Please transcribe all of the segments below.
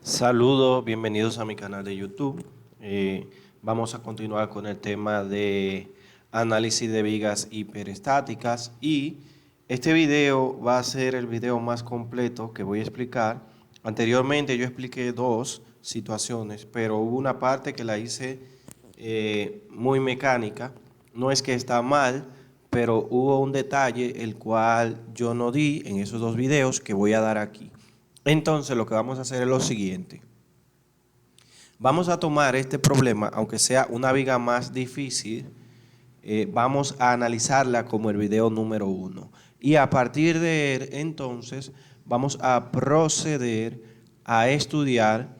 Saludos, bienvenidos a mi canal de YouTube. Vamos a continuar con el tema de análisis de vigas hiperestáticas y este video va a ser el video más completo que voy a explicar. Anteriormente yo expliqué dos situaciones, pero hubo una parte que la hice muy mecánica. No es que está mal, pero hubo un detalle el cual yo no di en esos dos videos que voy a dar aquí. Entonces lo que vamos a hacer es lo siguiente. Vamos a tomar este problema, aunque sea una viga más difícil, vamos a analizarla como el video número 1. Y a partir de él, entonces, vamos a proceder a estudiar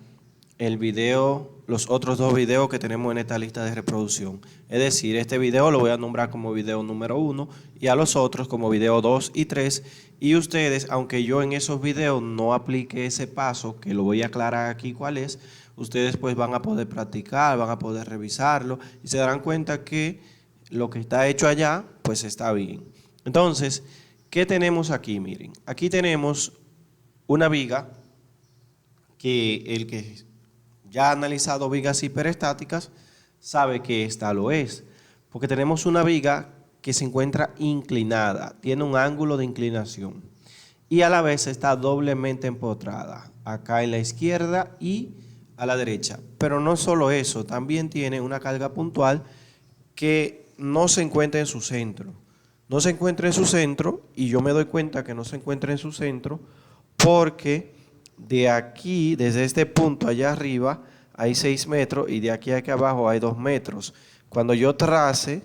el video, los otros dos videos que tenemos en esta lista de reproducción. Es decir, este video lo voy a nombrar como video número 1 y a los otros como video 2 y 3. Y ustedes, aunque yo en esos videos no aplique ese paso, que lo voy a aclarar aquí cuál es, ustedes pues van a poder practicar, van a poder revisarlo y se darán cuenta que lo que está hecho allá pues está bien. Entonces, ¿qué tenemos aquí? Miren, aquí tenemos una viga que el que ya ha analizado vigas hiperestáticas sabe que esta lo es, porque tenemos una viga que se encuentra inclinada, tiene un ángulo de inclinación y a la vez está doblemente empotrada, acá en la izquierda y a la derecha. Pero no solo eso, también tiene una carga puntual que no se encuentra en su centro. No se encuentra en su centro y yo me doy cuenta que no se encuentra en su centro porque de aquí, desde este punto allá arriba, hay 6 metros y de aquí a aquí abajo hay 2 metros. Cuando yo trace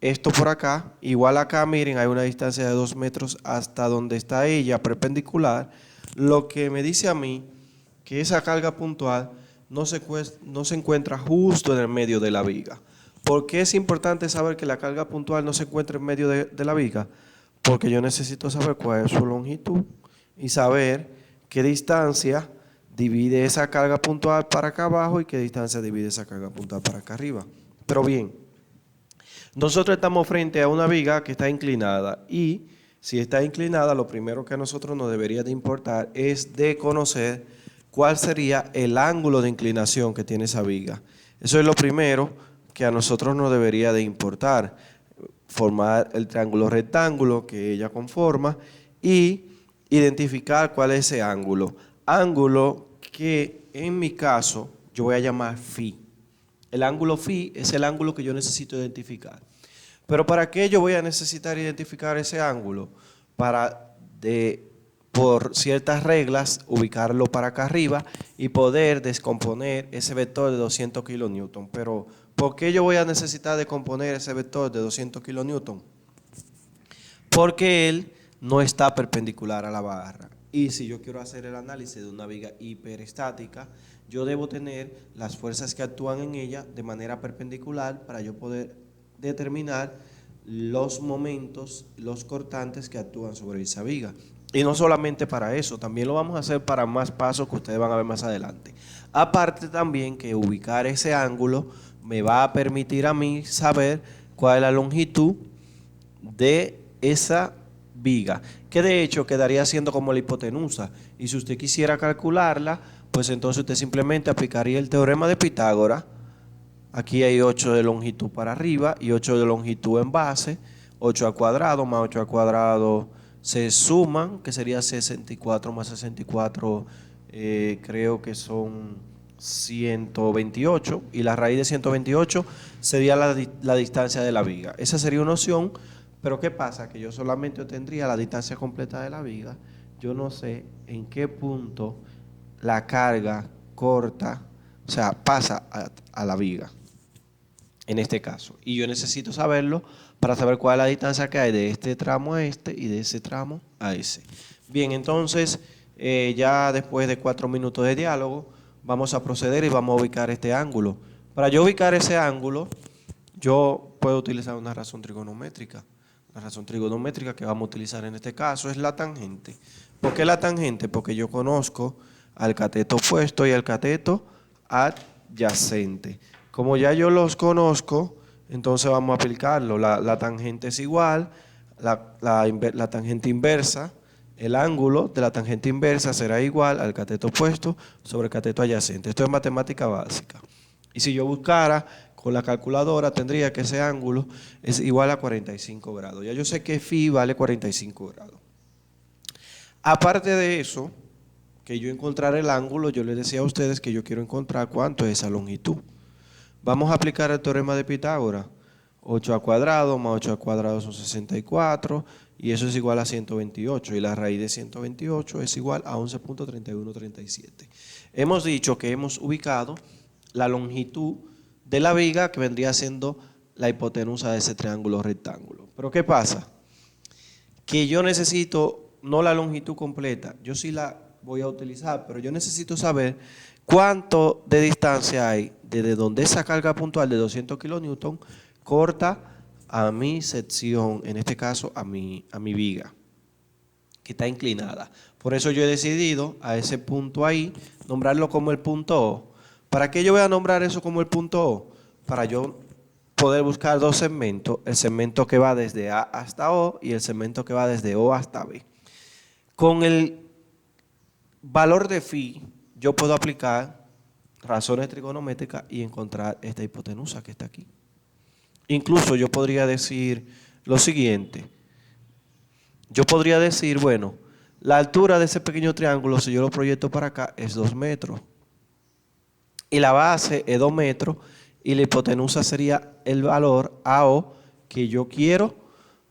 esto por acá, igual acá, miren, hay una distancia de 2 metros hasta donde está ella perpendicular, lo que me dice a mí que esa carga puntual no se encuentra justo en el medio de la viga. ¿Por qué es importante saber que la carga puntual no se encuentra en medio de la viga? Porque yo necesito saber cuál es su longitud y saber qué distancia divide esa carga puntual para acá abajo y qué distancia divide esa carga puntual para acá arriba. Pero bien, nosotros estamos frente a una viga que está inclinada y si está inclinada, lo primero que a nosotros nos debería de importar es de conocer cuál sería el ángulo de inclinación que tiene esa viga. Eso es lo primero que a nosotros nos debería de importar. Formar el triángulo rectángulo que ella conforma y identificar cuál es ese ángulo. Ángulo que en mi caso yo voy a llamar phi. El ángulo phi es el ángulo que yo necesito identificar. Pero ¿para qué yo voy a necesitar identificar ese ángulo? Para, por ciertas reglas, ubicarlo para acá arriba y poder descomponer ese vector de 200 kilonewton. Pero ¿por qué yo voy a necesitar descomponer ese vector de 200 kilonewton? Porque él no está perpendicular a la barra. Y si yo quiero hacer el análisis de una viga hiperestática, yo debo tener las fuerzas que actúan en ella de manera perpendicular para yo poder determinar los momentos, los cortantes que actúan sobre esa viga. Y no solamente para eso, también lo vamos a hacer para más pasos que ustedes van a ver más adelante. Aparte también que ubicar ese ángulo me va a permitir a mí saber cuál es la longitud de esa viga, que de hecho quedaría siendo como la hipotenusa. Y si usted quisiera calcularla, pues entonces usted simplemente aplicaría el teorema de Pitágoras. Aquí hay 8 de longitud para arriba y 8 de longitud en base. 8 al cuadrado más 8 al cuadrado se suman, que sería 64 más 64, creo que son 128. Y la raíz de 128 sería la distancia de la viga. Esa sería una opción. Pero ¿qué pasa? Que yo solamente obtendría la distancia completa de la viga. Yo no sé en qué punto la carga corta, o sea, pasa a la viga, en este caso. Y yo necesito saberlo para saber cuál es la distancia que hay de este tramo a este y de ese tramo a ese. Bien, entonces, ya después de 4 minutos de diálogo, vamos a proceder y vamos a ubicar este ángulo. Para yo ubicar ese ángulo, yo puedo utilizar una razón trigonométrica. La razón trigonométrica que vamos a utilizar en este caso es la tangente. ¿Por qué la tangente? Porque yo conozco al cateto opuesto y al cateto adyacente. Como ya yo los conozco, entonces vamos a aplicarlo. La tangente es igual, la tangente inversa El ángulo de la tangente inversa será igual al cateto opuesto sobre el cateto adyacente. Esto es matemática básica. Y si yo buscara con la calculadora, tendría que ese ángulo es igual a 45 grados. Ya yo sé que phi vale 45 grados. Aparte de eso, que yo encontrar el ángulo, yo les decía a ustedes que yo quiero encontrar cuánto es esa longitud. Vamos a aplicar el teorema de Pitágoras. 8 al cuadrado más 8 al cuadrado son 64 y eso es igual a 128 y la raíz de 128 es igual a 11.3137. Hemos dicho que hemos ubicado la longitud de la viga que vendría siendo la hipotenusa de ese triángulo rectángulo. Pero ¿qué pasa? Que yo necesito no la longitud completa, yo sí la voy a utilizar, pero yo necesito saber cuánto de distancia hay desde donde esa carga puntual de 200 kilonewton corta a mi sección, en este caso a mi viga, que está inclinada. Por eso yo he decidido a ese punto ahí nombrarlo como el punto O. ¿Para qué yo voy a nombrar eso como el punto O? Para yo poder buscar dos segmentos, el segmento que va desde A hasta O y el segmento que va desde O hasta B. Con el valor de phi, yo puedo aplicar razones trigonométricas y encontrar esta hipotenusa que está aquí. Incluso yo podría decir lo siguiente. Yo podría decir, bueno, la altura de ese pequeño triángulo, si yo lo proyecto para acá, es 2 metros. Y la base es 2 metros y la hipotenusa sería el valor AO que yo quiero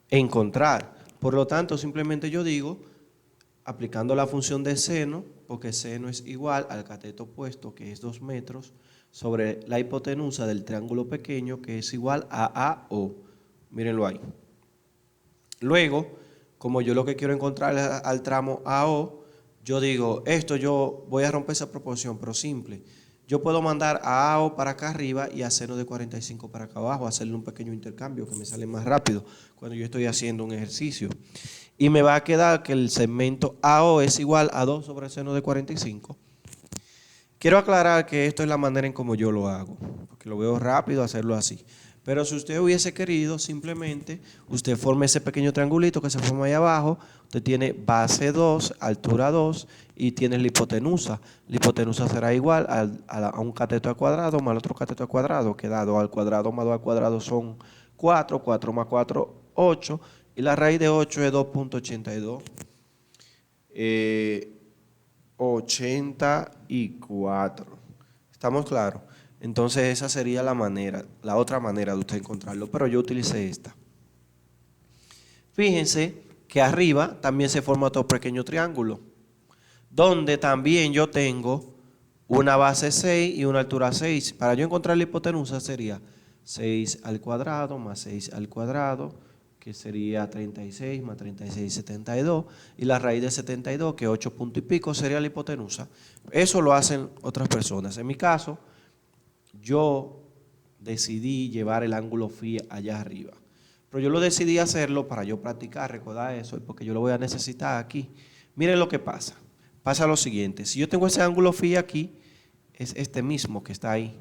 encontrar. Por lo tanto, simplemente yo digo, aplicando la función de seno, porque seno es igual al cateto opuesto, que es 2 metros, sobre la hipotenusa del triángulo pequeño, que es igual a AO. Mírenlo ahí. Luego, como yo lo que quiero encontrar es al tramo AO, yo digo, esto yo voy a romper esa proporción, pero simple. Yo puedo mandar a AO para acá arriba y a seno de 45 para acá abajo, hacerle un pequeño intercambio que me sale más rápido cuando yo estoy haciendo un ejercicio. Y me va a quedar que el segmento AO es igual a 2 sobre el seno de 45. Quiero aclarar que esto es la manera en como yo lo hago, porque lo veo rápido hacerlo así. Pero si usted hubiese querido, simplemente usted forma ese pequeño triangulito que se forma ahí abajo, usted tiene base 2, altura 2 y tiene la hipotenusa. La hipotenusa será igual a un cateto al cuadrado más el otro cateto al cuadrado, que da 2 al cuadrado más 2 al cuadrado son 4, 4 más 4, 8, y la raíz de 8 es 2.82. 84. ¿Estamos claros? Entonces esa sería la manera, la otra manera de usted encontrarlo, pero yo utilicé esta. Fíjense que arriba también se forma otro pequeño triángulo, donde también yo tengo una base 6 y una altura 6. Para yo encontrar la hipotenusa sería 6 al cuadrado más 6 al cuadrado, que sería 36 más 36, 72, y la raíz de 72, que 8 punto y pico, sería la hipotenusa. Eso lo hacen otras personas. En mi caso, yo decidí llevar el ángulo phi allá arriba. Pero yo lo decidí hacerlo para yo practicar, recordar eso, porque yo lo voy a necesitar aquí. Miren lo que pasa. Pasa lo siguiente, si yo tengo ese ángulo phi aquí, es este mismo que está ahí.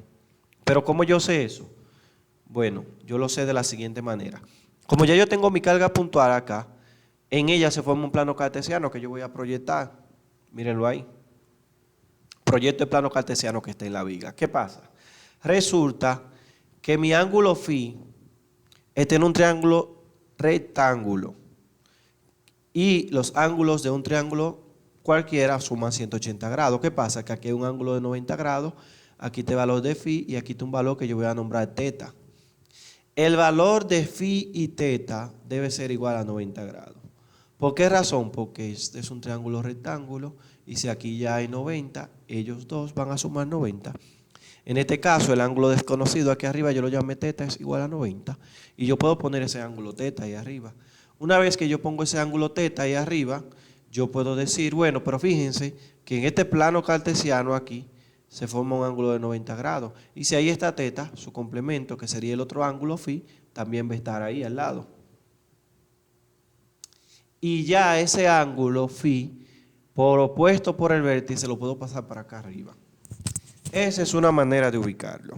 Pero ¿cómo yo sé eso? Bueno, yo lo sé de la siguiente manera. Como ya yo tengo mi carga puntual acá, en ella se forma un plano cartesiano que yo voy a proyectar. Mírenlo ahí. Proyecto el plano cartesiano que está en la viga. ¿Qué pasa? Resulta que mi ángulo phi está en un triángulo rectángulo. Y los ángulos de un triángulo cualquiera suman 180 grados. ¿Qué pasa? Que aquí hay un ángulo de 90 grados, aquí está el valor de phi y aquí está un valor que yo voy a nombrar teta. El valor de phi y teta debe ser igual a 90 grados. ¿Por qué razón? Porque este es un triángulo rectángulo y si aquí ya hay 90, ellos dos van a sumar 90. En este caso, el ángulo desconocido aquí arriba, yo lo llamé teta, es igual a 90. Y yo puedo poner ese ángulo teta ahí arriba. Una vez que yo pongo ese ángulo teta ahí arriba, yo puedo decir, bueno, pero fíjense que en este plano cartesiano aquí, se forma un ángulo de 90 grados. Y si ahí está teta, su complemento, que sería el otro ángulo phi, también va a estar ahí al lado. Y ya ese ángulo phi, por opuesto por el vértice, lo puedo pasar para acá arriba. Esa es una manera de ubicarlo.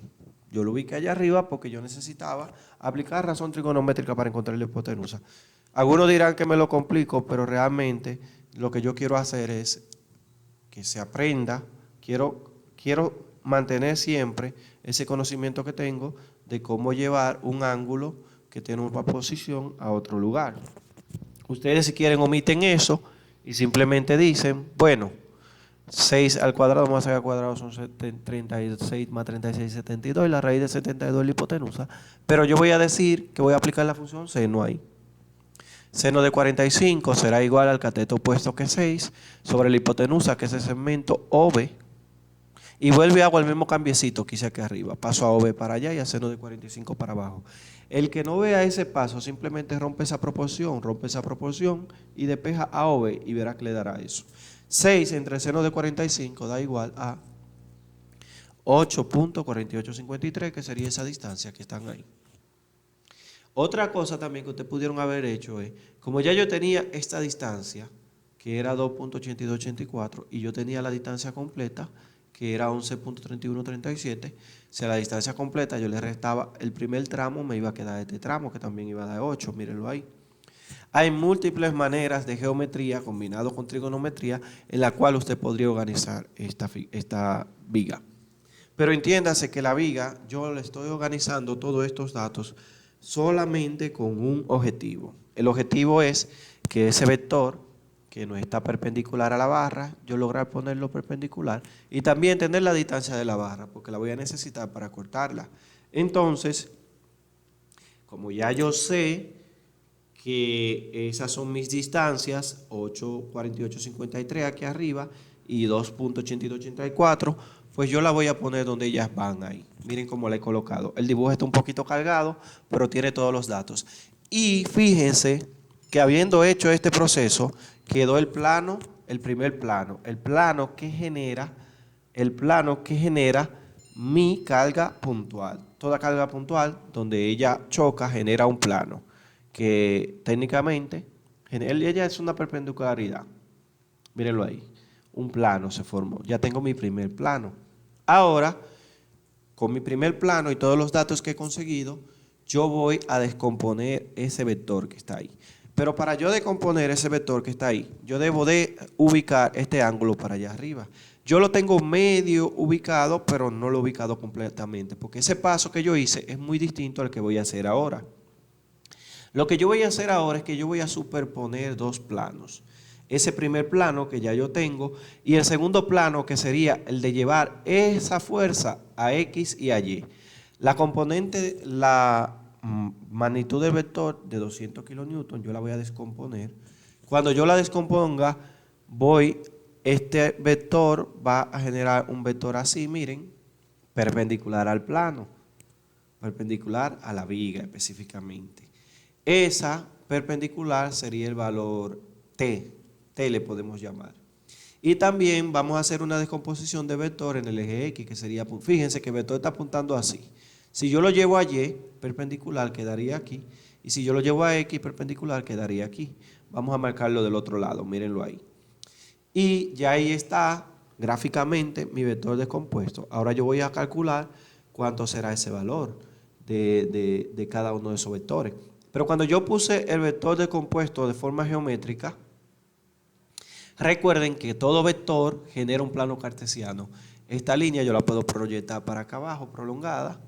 Yo lo ubiqué allá arriba porque yo necesitaba aplicar razón trigonométrica para encontrar la hipotenusa. Algunos dirán que me lo complico, pero realmente lo que yo quiero hacer es que se aprenda, quiero mantener siempre ese conocimiento que tengo de cómo llevar un ángulo que tiene una posición a otro lugar. Ustedes, si quieren, omiten eso y simplemente dicen, bueno, 6 al cuadrado más 6 al cuadrado son 36 más 36, 72, y la raíz de 72 es la hipotenusa. Pero yo voy a decir que voy a aplicar la función seno ahí. Seno de 45 será igual al cateto opuesto que 6 sobre la hipotenusa, que es el segmento OB. Y vuelve y hago el mismo cambiecito que hice aquí arriba. Paso a OB para allá y a seno de 45 para abajo. El que no vea ese paso simplemente rompe esa proporción y despeja a OB y verá que le dará eso. 6 entre seno de 45 da igual a 8.4853, que sería esa distancia que están ahí. Otra cosa también que ustedes pudieron haber hecho es, como ya yo tenía esta distancia, que era 2.8284, y yo tenía la distancia completa, que era 11.3137, si a la distancia completa yo le restaba el primer tramo, me iba a quedar este tramo, que también iba a dar 8, mírenlo ahí. Hay múltiples maneras de geometría combinado con trigonometría en la cual usted podría organizar esta viga. Pero entiéndase que la viga, yo le estoy organizando todos estos datos solamente con un objetivo. El objetivo es que ese vector, que no está perpendicular a la barra, yo lograr ponerlo perpendicular y también tener la distancia de la barra, porque la voy a necesitar para cortarla. Entonces, como ya yo sé que esas son mis distancias, 8.4853 aquí arriba y 2.8284, pues yo la voy a poner donde ellas van ahí. Miren cómo la he colocado. El dibujo está un poquito cargado, pero tiene todos los datos. Y fíjense que habiendo hecho este proceso, quedó el plano, el primer plano, el plano que genera mi carga puntual. Toda carga puntual donde ella choca genera un plano que técnicamente, ella es una perpendicularidad. Mírenlo ahí, un plano se formó. Ya tengo mi primer plano. Ahora, con mi primer plano y todos los datos que he conseguido, yo voy a descomponer ese vector que está ahí. Pero para yo descomponer ese vector que está ahí, yo debo de ubicar este ángulo para allá arriba. Yo lo tengo medio ubicado, pero no lo he ubicado completamente, porque ese paso que yo hice es muy distinto al que voy a hacer ahora. Lo que yo voy a hacer ahora es que yo voy a superponer dos planos. Ese primer plano que ya yo tengo y el segundo plano que sería el de llevar esa fuerza a X y a Y. La componente, la magnitud del vector de 200 kilonewton, yo la voy a descomponer. Cuando yo la descomponga, este vector va a generar un vector así, miren, perpendicular al plano, perpendicular a la viga específicamente. Esa perpendicular sería el valor T le podemos llamar. Y también vamos a hacer una descomposición de vector en el eje X, que sería, fíjense que el vector está apuntando así. Si yo lo llevo a Y, perpendicular, quedaría aquí. Y si yo lo llevo a X, perpendicular, quedaría aquí. Vamos a marcarlo del otro lado, mírenlo ahí. Y ya ahí está gráficamente mi vector descompuesto. Ahora yo voy a calcular cuánto será ese valor de cada uno de esos vectores. Pero cuando yo puse el vector descompuesto de forma geométrica, recuerden que todo vector genera un plano cartesiano. Esta línea yo la puedo proyectar para acá abajo, prolongada.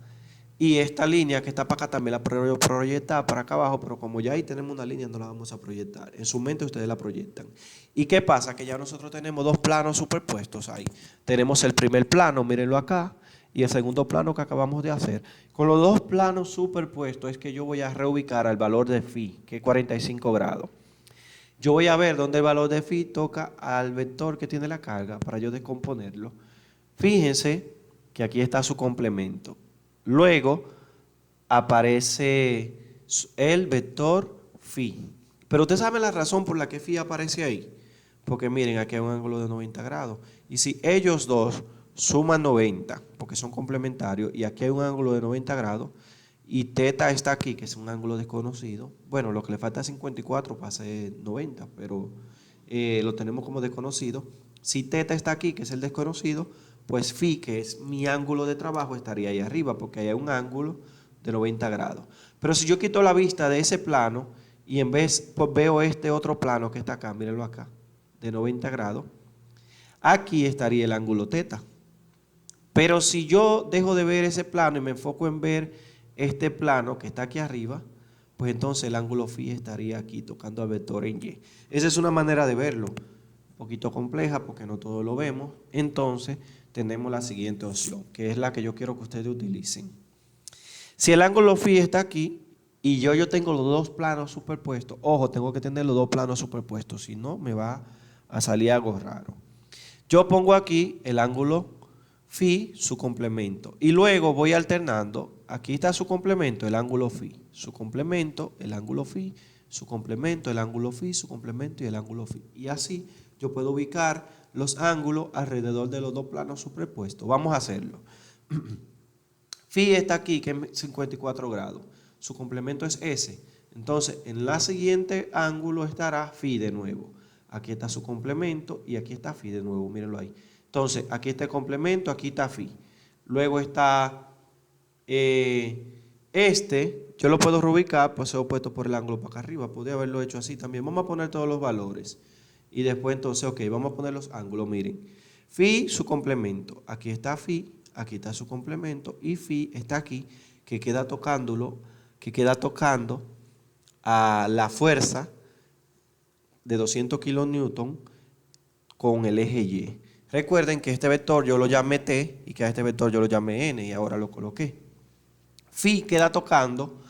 Y esta línea que está para acá también la puedo proyectar para acá abajo, pero como ya ahí tenemos una línea, no la vamos a proyectar. En su mente ustedes la proyectan. ¿Y qué pasa? Que ya nosotros tenemos dos planos superpuestos ahí. Tenemos el primer plano, mírenlo acá, y el segundo plano que acabamos de hacer. Con los dos planos superpuestos es que yo voy a reubicar al valor de phi, que es 45 grados. Yo voy a ver dónde el valor de phi toca al vector que tiene la carga para yo descomponerlo. Fíjense que aquí está su complemento. Luego aparece el vector phi. Pero ustedes saben la razón por la que phi aparece ahí. Porque miren, aquí hay un ángulo de 90 grados. Y si ellos dos suman 90, porque son complementarios, y aquí hay un ángulo de 90 grados, y teta está aquí, que es un ángulo desconocido. Bueno, lo que le falta es 54 para ser 90, pero lo tenemos como desconocido. Si teta está aquí, que es el desconocido, pues phi, que es mi ángulo de trabajo, estaría ahí arriba, porque hay un ángulo de 90 grados. Pero si yo quito la vista de ese plano y en vez pues veo este otro plano que está acá, mírenlo acá, de 90 grados, aquí estaría el ángulo teta. Pero si yo dejo de ver ese plano y me enfoco en ver este plano que está aquí arriba, pues entonces el ángulo phi estaría aquí tocando al vector en Y. Esa es una manera de verlo, un poquito compleja porque no todos lo vemos. Entonces tenemos la siguiente opción, que es la que yo quiero que ustedes utilicen. Si el ángulo phi está aquí y yo tengo los dos planos superpuestos, ojo, tengo que tener los dos planos superpuestos, si no me va a salir algo raro. Yo pongo aquí el ángulo phi, su complemento, y luego voy alternando. Aquí está su complemento, el ángulo phi, su complemento, el ángulo phi, su complemento, el ángulo phi, su complemento y el ángulo phi. Y así yo puedo ubicar los ángulos alrededor de los dos planos superpuestos. Vamos a hacerlo. Phi está aquí, que es 54 grados. Su complemento es S. Entonces, en la siguiente ángulo estará phi de nuevo. Aquí está su complemento y aquí está phi de nuevo, mírenlo ahí. Entonces, aquí está el complemento, aquí está phi. Luego está yo lo puedo reubicar, pues he opuesto por el ángulo para acá arriba. Podría haberlo hecho así también. Vamos a poner todos los valores. Y después entonces, ok, vamos a poner los ángulos, miren. Phi, su complemento. Aquí está phi, aquí está su complemento. Y phi está aquí, que queda tocando a la fuerza de 200 kilonewton con el eje Y. Recuerden que este vector yo lo llamé T y que a este vector yo lo llamé N y ahora lo coloqué. Phi queda tocando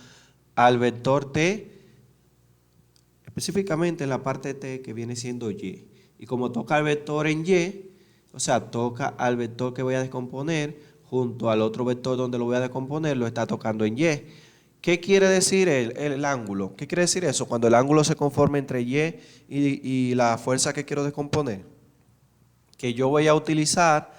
al vector T, específicamente en la parte T que viene siendo Y. Y como toca al vector en Y, o sea, toca al vector que voy a descomponer junto al otro vector donde lo voy a descomponer, lo está tocando en Y. ¿Qué quiere decir el ángulo? ¿Qué quiere decir eso? Cuando el ángulo se conforma entre Y y la fuerza que quiero descomponer. Que yo voy a utilizar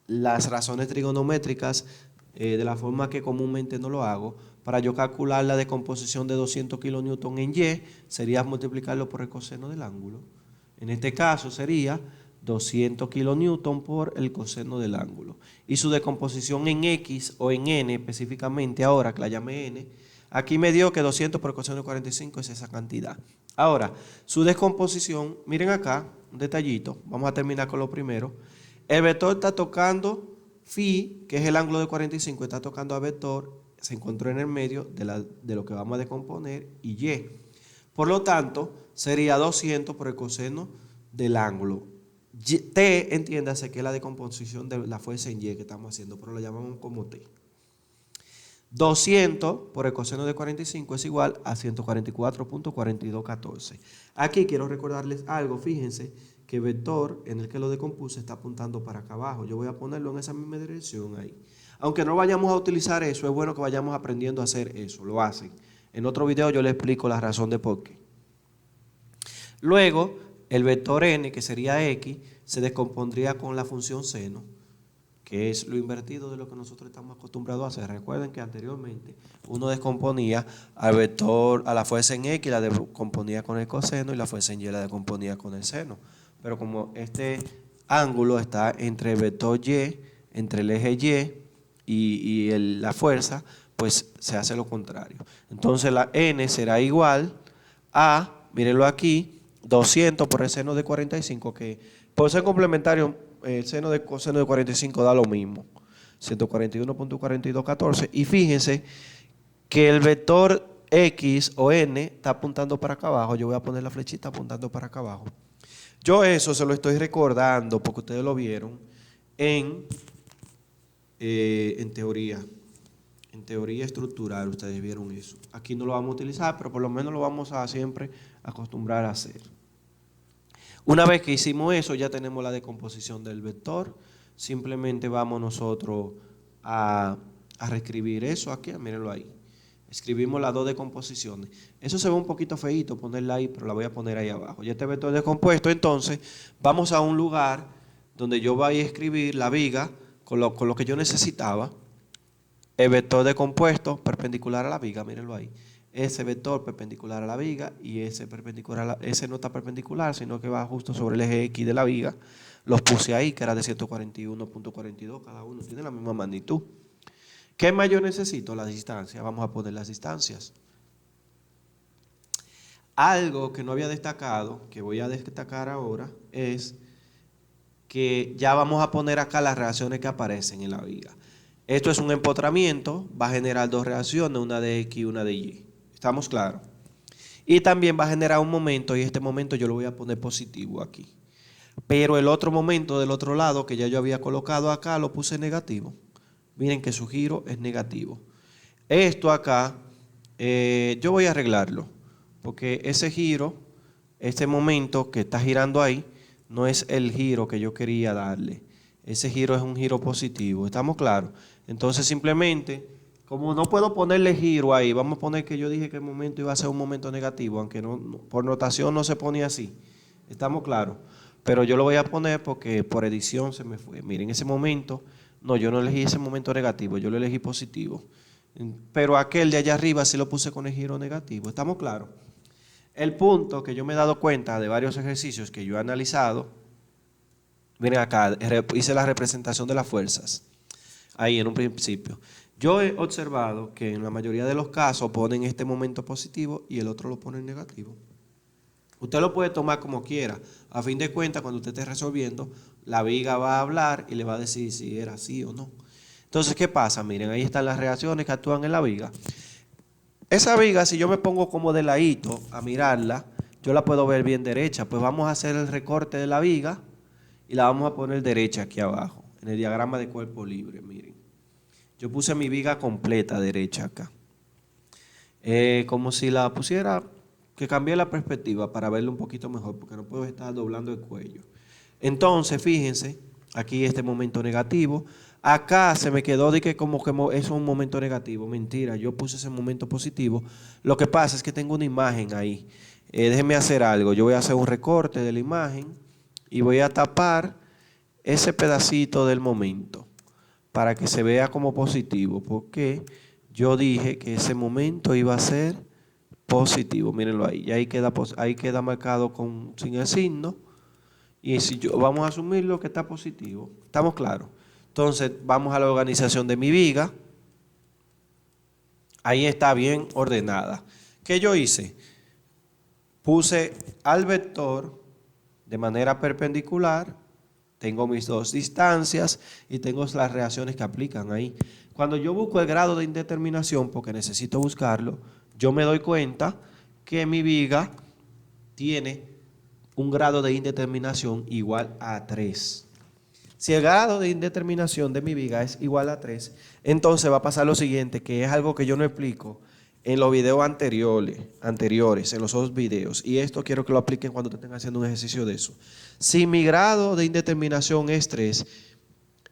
las razones trigonométricas de la forma que comúnmente no lo hago. Para yo calcular la decomposición de 200 kilonewton en Y, sería multiplicarlo por el coseno del ángulo. En este caso sería 200 kilonewton por el coseno del ángulo. Y su decomposición en X o en N, específicamente ahora que la llamé N, aquí me dio que 200 por el coseno de 45 es esa cantidad. Ahora, su descomposición, miren acá, un detallito, vamos a terminar con lo primero. El vector está tocando phi, que es el ángulo de 45, está tocando a vector, se encontró en el medio de lo que vamos a descomponer, y Y. Por lo tanto, sería 200 por el coseno del ángulo. T, entiéndase que es la decomposición de la fuerza en Y que estamos haciendo, pero lo llamamos como T. 200 por el coseno de 45 es igual a 144.4214. Aquí quiero recordarles algo, fíjense que el vector en el que lo decompuse está apuntando para acá abajo. Yo voy a ponerlo en esa misma dirección ahí. Aunque no vayamos a utilizar eso, es bueno que vayamos aprendiendo a hacer eso, lo hacen. En otro video yo les explico la razón de por qué. Luego, el vector n, que sería x, se descompondría con la función seno, que es lo invertido de lo que nosotros estamos acostumbrados a hacer. Recuerden que anteriormente uno descomponía al vector, a la fuerza en X, la descomponía con el coseno y la fuerza en Y la descomponía con el seno. Pero como este ángulo está entre el vector Y, entre el eje Y la fuerza, pues se hace lo contrario. Entonces la N será igual a, mírenlo aquí, 200 por el seno de 45, que por ser complementario, el seno de coseno de 45 da lo mismo, 141.4214. Y fíjense que el vector X o N está apuntando para acá abajo. Yo voy a poner la flechita apuntando para acá abajo. Yo eso se lo estoy recordando porque ustedes lo vieron en teoría. En teoría estructural ustedes vieron eso. Aquí no lo vamos a utilizar, pero por lo menos lo vamos a siempre acostumbrar a hacer. Una vez que hicimos eso, ya tenemos la decomposición del vector. Simplemente vamos nosotros a reescribir eso aquí, mírenlo ahí. Escribimos las dos decomposiciones. Eso se ve un poquito feíto ponerla ahí, pero la voy a poner ahí abajo. Ya este vector descompuesto, entonces vamos a un lugar donde yo voy a escribir la viga con lo que yo necesitaba. El vector decompuesto perpendicular a la viga, mírenlo ahí. Ese vector perpendicular a la viga y ese perpendicular ese no está perpendicular, sino que va justo sobre el eje X de la viga. Los puse ahí, que era de 141.42, cada uno tiene la misma magnitud. ¿Qué más yo necesito? La distancia. Vamos a poner las distancias. Algo que no había destacado, que voy a destacar ahora, es que ya vamos a poner acá las reacciones que aparecen en la viga. Esto es un empotramiento, va a generar dos reacciones, una de X y una de Y. ¿Estamos claros? Y también va a generar un momento, y este momento yo lo voy a poner positivo aquí. Pero el otro momento del otro lado, que ya yo había colocado acá, lo puse negativo. Miren que su giro es negativo. Esto acá, yo voy a arreglarlo, porque ese giro, este momento que está girando ahí, no es el giro que yo quería darle. Ese giro es un giro positivo, ¿estamos claros? Entonces simplemente, como no puedo ponerle giro ahí, vamos a poner que yo dije que el momento iba a ser un momento negativo, aunque por notación no se pone así. ¿Estamos claros? Pero yo lo voy a poner porque por edición se me fue. Miren, ese momento, no, yo no elegí ese momento negativo, yo lo elegí positivo. Pero aquel de allá arriba sí lo puse con el giro negativo. ¿Estamos claros? El punto que yo me he dado cuenta de varios ejercicios que yo he analizado, miren acá, hice la representación de las fuerzas, ahí en un principio. Yo he observado que en la mayoría de los casos ponen este momento positivo y el otro lo ponen negativo. Usted lo puede tomar como quiera. A fin de cuentas, cuando usted esté resolviendo, la viga va a hablar y le va a decir si era así o no. Entonces, ¿qué pasa? Miren, ahí están las reacciones que actúan en la viga. Esa viga, si yo me pongo como de ladito a mirarla, yo la puedo ver bien derecha. Pues vamos a hacer el recorte de la viga y la vamos a poner derecha aquí abajo, en el diagrama de cuerpo libre, miren. Yo puse mi viga completa derecha acá. Como si la pusiera, que cambié la perspectiva para verlo un poquito mejor, porque no puedo estar doblando el cuello. Entonces, fíjense, aquí este momento negativo. Acá se me quedó de que como que eso es un momento negativo. Mentira, yo puse ese momento positivo. Lo que pasa es que tengo una imagen ahí. Déjenme hacer algo. Yo voy a hacer un recorte de la imagen y voy a tapar ese pedacito del momento para que se vea como positivo, porque yo dije que ese momento iba a ser positivo. Mírenlo ahí. Y ahí queda marcado sin el signo. Y si vamos a asumirlo que está positivo. ¿Estamos claros? Entonces vamos a la organización de mi viga. Ahí está bien ordenada. ¿Qué yo hice? Puse al vector de manera perpendicular. Tengo mis dos distancias y tengo las reacciones que aplican ahí. Cuando yo busco el grado de indeterminación, porque necesito buscarlo, yo me doy cuenta que mi viga tiene un grado de indeterminación igual a 3. Si el grado de indeterminación de mi viga es igual a 3, entonces va a pasar lo siguiente, que es algo que yo no explico en los videos anteriores, en los otros videos. Y esto quiero que lo apliquen cuando estén haciendo un ejercicio de eso. Si mi grado de indeterminación es 3,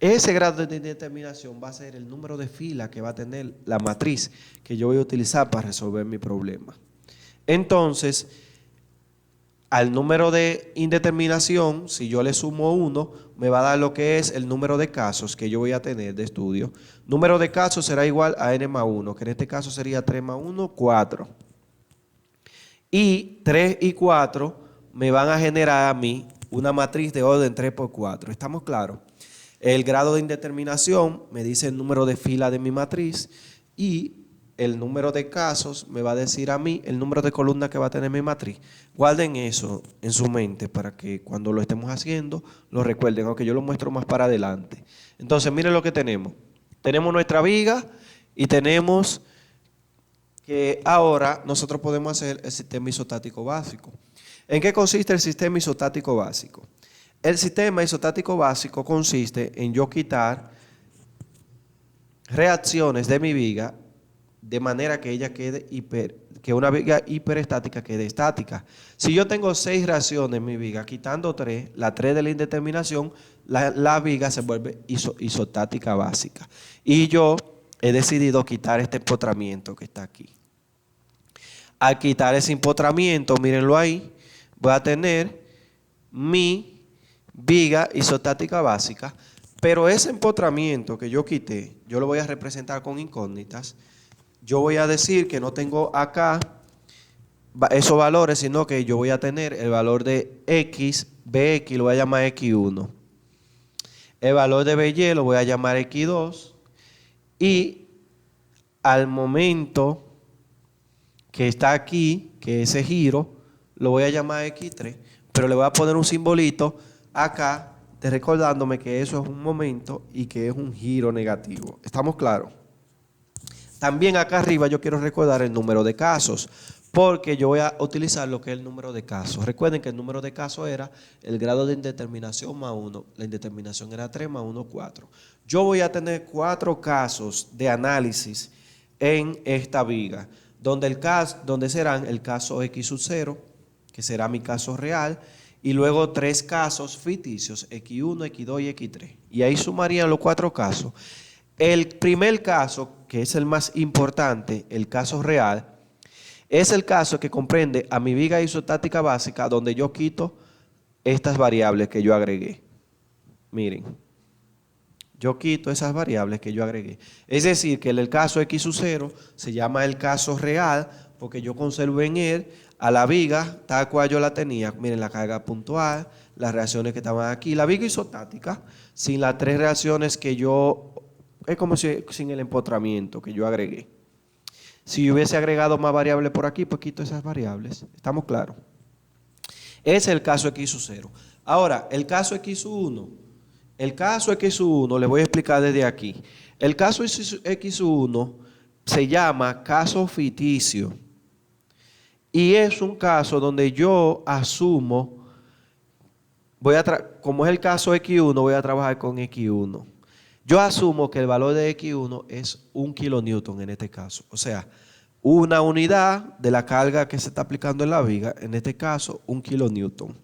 ese grado de indeterminación va a ser el número de filas que va a tener la matriz que yo voy a utilizar para resolver mi problema. Entonces, al número de indeterminación, si yo le sumo 1, me va a dar lo que es el número de casos que yo voy a tener de estudio. Número de casos será igual a n más 1, que en este caso sería 3 más 1, 4. Y 3 y 4 me van a generar a mí una matriz de orden 3 por 4. ¿Estamos claros? El grado de indeterminación me dice el número de fila de mi matriz y el número de casos me va a decir a mí el número de columnas que va a tener mi matriz. Guarden eso en su mente para que cuando lo estemos haciendo lo recuerden, aunque yo lo muestro más para adelante. Entonces, miren lo que tenemos. Tenemos nuestra viga y tenemos que ahora nosotros podemos hacer el sistema isostático básico. ¿En qué consiste el sistema isostático básico? El sistema isostático básico consiste en yo quitar reacciones de mi viga de manera que ella quede que una viga hiperestática quede estática. Si yo tengo 6 reacciones en mi viga, quitando 3, la 3 de la indeterminación, la viga se vuelve isostática básica. Y yo he decidido quitar este empotramiento que está aquí. Al quitar ese empotramiento, mírenlo ahí, voy a tener mi viga isostática básica, pero ese empotramiento que yo quité, yo lo voy a representar con incógnitas. Yo voy a decir que no tengo acá esos valores, sino que yo voy a tener el valor de X, BX lo voy a llamar X1. El valor de BY lo voy a llamar X2. Y al momento que está aquí, que ese giro, lo voy a llamar X3, pero le voy a poner un simbolito acá, recordándome que eso es un momento y que es un giro negativo. ¿Estamos claros? También acá arriba yo quiero recordar el número de casos, porque yo voy a utilizar lo que es el número de casos. Recuerden que el número de casos era el grado de indeterminación más 1. La indeterminación era 3 más 1, 4. Yo voy a tener 4 casos de análisis en esta viga, donde serán el caso X sub 0, que será mi caso real, y luego 3 casos ficticios, X1, X2 y X3. Y ahí sumarían los 4 casos. El primer caso, que es el más importante, el caso real, es el caso que comprende a mi viga isostática básica, donde yo quito estas variables que yo agregué. Miren, yo quito esas variables que yo agregué. Es decir, que el caso X sub 0 se llama el caso real, porque yo conservo en él a la viga tal cual yo la tenía. Miren, la carga puntual, las reacciones que estaban aquí. La viga isostática, sin las 3 reacciones que yo... Es como si sin el empotramiento que yo agregué. Si yo hubiese agregado más variables por aquí, pues quito esas variables. ¿Estamos claros? Ese es el caso X sub 0. Ahora, el caso X sub 1. El caso X sub 1, les voy a explicar desde aquí. El caso X sub 1 se llama caso ficticio. Y es un caso donde yo asumo, como es el caso X1, voy a trabajar con X1. Yo asumo que el valor de X1 es 1 kilonewton en este caso. O sea, una unidad de la carga que se está aplicando en la viga, en este caso 1 kilonewton.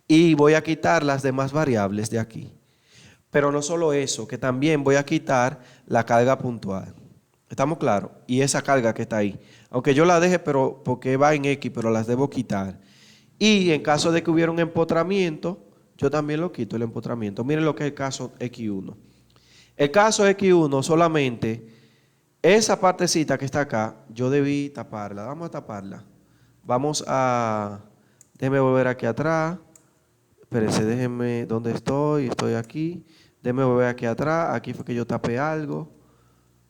Y voy a quitar las demás variables de aquí. Pero no solo eso, que también voy a quitar la carga puntual. ¿Estamos claros? Y esa carga que está ahí. Aunque yo la deje, pero porque va en X, pero las debo quitar. Y en caso de que hubiera un empotramiento, yo también lo quito, el empotramiento. Miren lo que es el caso X1. El caso X1 solamente, esa partecita que está acá, yo debí taparla. Vamos a taparla. Déjenme volver aquí atrás. Espérense, déjenme, ¿dónde estoy? Estoy aquí. Déjenme volver aquí atrás. Aquí fue que yo tapé algo.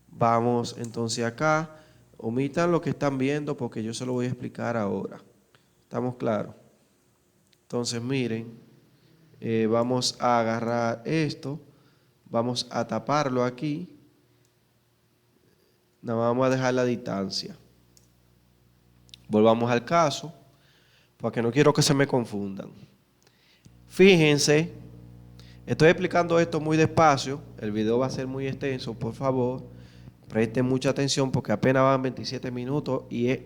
Vamos entonces acá. Omitan lo que están viendo porque yo se lo voy a explicar ahora. ¿Estamos claros? Entonces miren, vamos a agarrar esto. Vamos a taparlo aquí. Nada más vamos a dejar la distancia. Volvamos al caso, porque no quiero que se me confundan. Fíjense, estoy explicando esto muy despacio. El video va a ser muy extenso, por favor. Presten mucha atención porque apenas van 27 minutos y es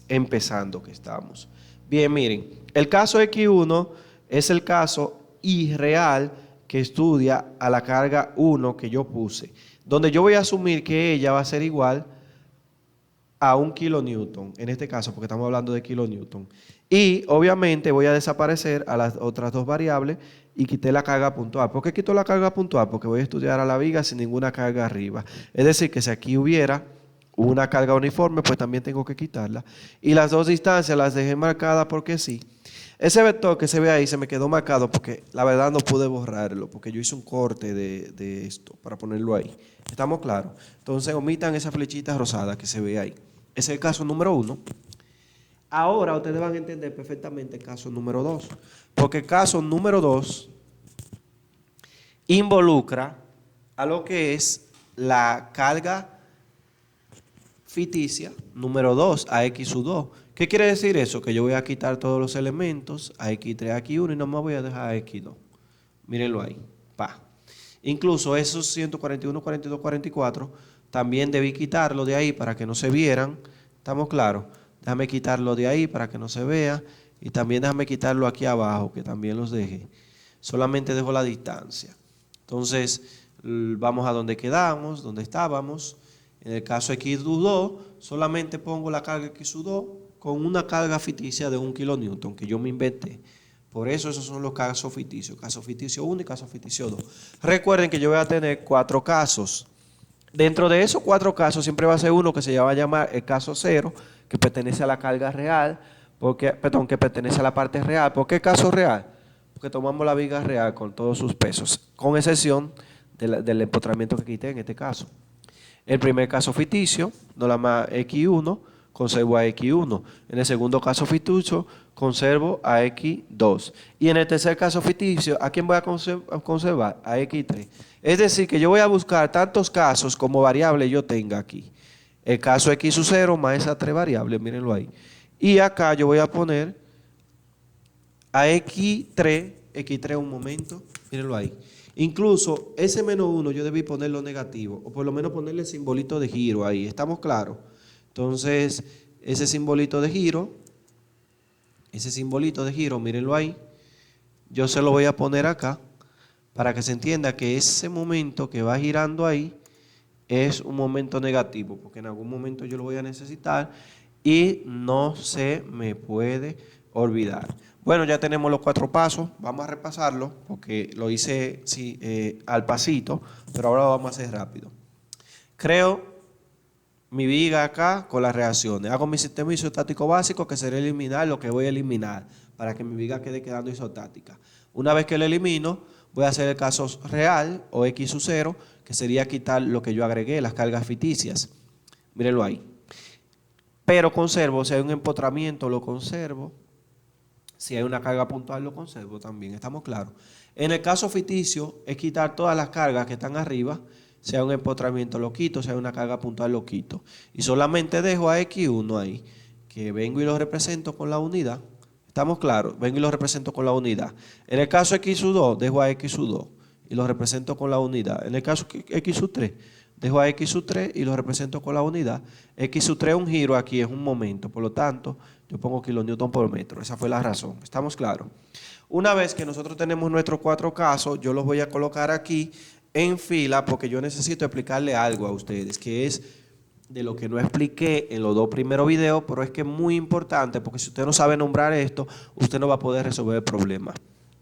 empezando que estamos. Bien, miren, el caso X1 es el caso irreal que estudia a la carga 1 que yo puse, donde yo voy a asumir que ella va a ser igual a 1 kilonewton, en este caso, porque estamos hablando de kilonewton. Y obviamente voy a desaparecer a las otras 2 variables y quité la carga puntual. ¿Por qué quito la carga puntual? Porque voy a estudiar a la viga sin ninguna carga arriba. Es decir, que si aquí hubiera una carga uniforme, pues también tengo que quitarla. Y las 2 distancias las dejé marcadas porque sí. Ese vector que se ve ahí se me quedó marcado porque la verdad no pude borrarlo, porque yo hice un corte de esto para ponerlo ahí. ¿Estamos claros? Entonces omitan esa flechita rosada que se ve ahí. Ese es el caso número 1. Ahora ustedes van a entender perfectamente el caso número 2, porque el caso número 2 involucra a lo que es la carga ficticia número 2 a X sub 2. ¿Qué quiere decir eso? Que yo voy a quitar todos los elementos a X3, a X1 y nomás voy a dejar a X2. Mírenlo ahí. Pa. Incluso esos 141, 42, 44 también debí quitarlo de ahí para que no se vieran. ¿Estamos claros? Déjame quitarlo de ahí para que no se vea. Y también déjame quitarlo aquí abajo, que también los deje. Solamente dejo la distancia. Entonces, vamos a donde quedamos, donde estábamos. En el caso X2, solamente pongo la carga X2 con una carga ficticia de 1 kilonewton que yo me inventé. Por eso esos son los casos ficticios. Caso ficticio 1 y caso ficticio 2. Recuerden que yo voy a tener 4 casos. Dentro de esos 4 casos siempre va a ser uno que se va a llamar el caso 0, que pertenece a la carga real, que pertenece a la parte real. ¿Por qué caso real? Porque tomamos la viga real con todos sus pesos, con excepción del empotramiento que quité en este caso. El primer caso ficticio, no la más X1, conservo a X1. En el segundo caso ficticio, conservo a X2. Y en el tercer caso ficticio, ¿a quién voy a conservar? A X3. Es decir, que yo voy a buscar tantos casos como variable yo tenga aquí. El caso X sub 0 más esas 3 variables, mírenlo ahí. Y acá yo voy a poner a X3 un momento, mírenlo ahí. Incluso ese menos 1 yo debí ponerlo negativo, o por lo menos ponerle el simbolito de giro ahí, ¿estamos claros? Entonces, ese simbolito de giro, mírenlo ahí, yo se lo voy a poner acá, para que se entienda que ese momento que va girando ahí, es un momento negativo, porque en algún momento yo lo voy a necesitar y no se me puede olvidar. Bueno, ya tenemos los 4 pasos, vamos a repasarlo, porque lo hice al pasito, pero ahora lo vamos a hacer rápido. Creo mi viga acá con las reacciones. Hago mi sistema isostático básico, que será eliminar lo que voy a eliminar, para que mi viga quede quedando isostática. Una vez que lo elimino, voy a hacer el caso real, o X sub 0, que sería quitar lo que yo agregué, las cargas ficticias. Mírenlo ahí. Pero conservo, si hay un empotramiento, lo conservo. Si hay una carga puntual, lo conservo también. ¿Estamos claros? En el caso ficticio, es quitar todas las cargas que están arriba. Si hay un empotramiento, lo quito. Si hay una carga puntual, lo quito. Y solamente dejo a X1 ahí, que vengo y lo represento con la unidad. ¿Estamos claros? Vengo y lo represento con la unidad. En el caso X sub 2, dejo a X sub 2 y lo represento con la unidad. En el caso X sub 3, dejo a X sub 3 y lo represento con la unidad. X sub 3 es un giro, aquí es un momento. Por lo tanto, yo pongo kilonewton por metro. Esa fue la razón. ¿Estamos claros? Una vez que nosotros tenemos nuestros 4 casos, yo los voy a colocar aquí en fila, porque yo necesito explicarle algo a ustedes, que es de lo que no expliqué en los 2 primeros videos, pero es que es muy importante, porque si usted no sabe nombrar esto, usted no va a poder resolver el problema.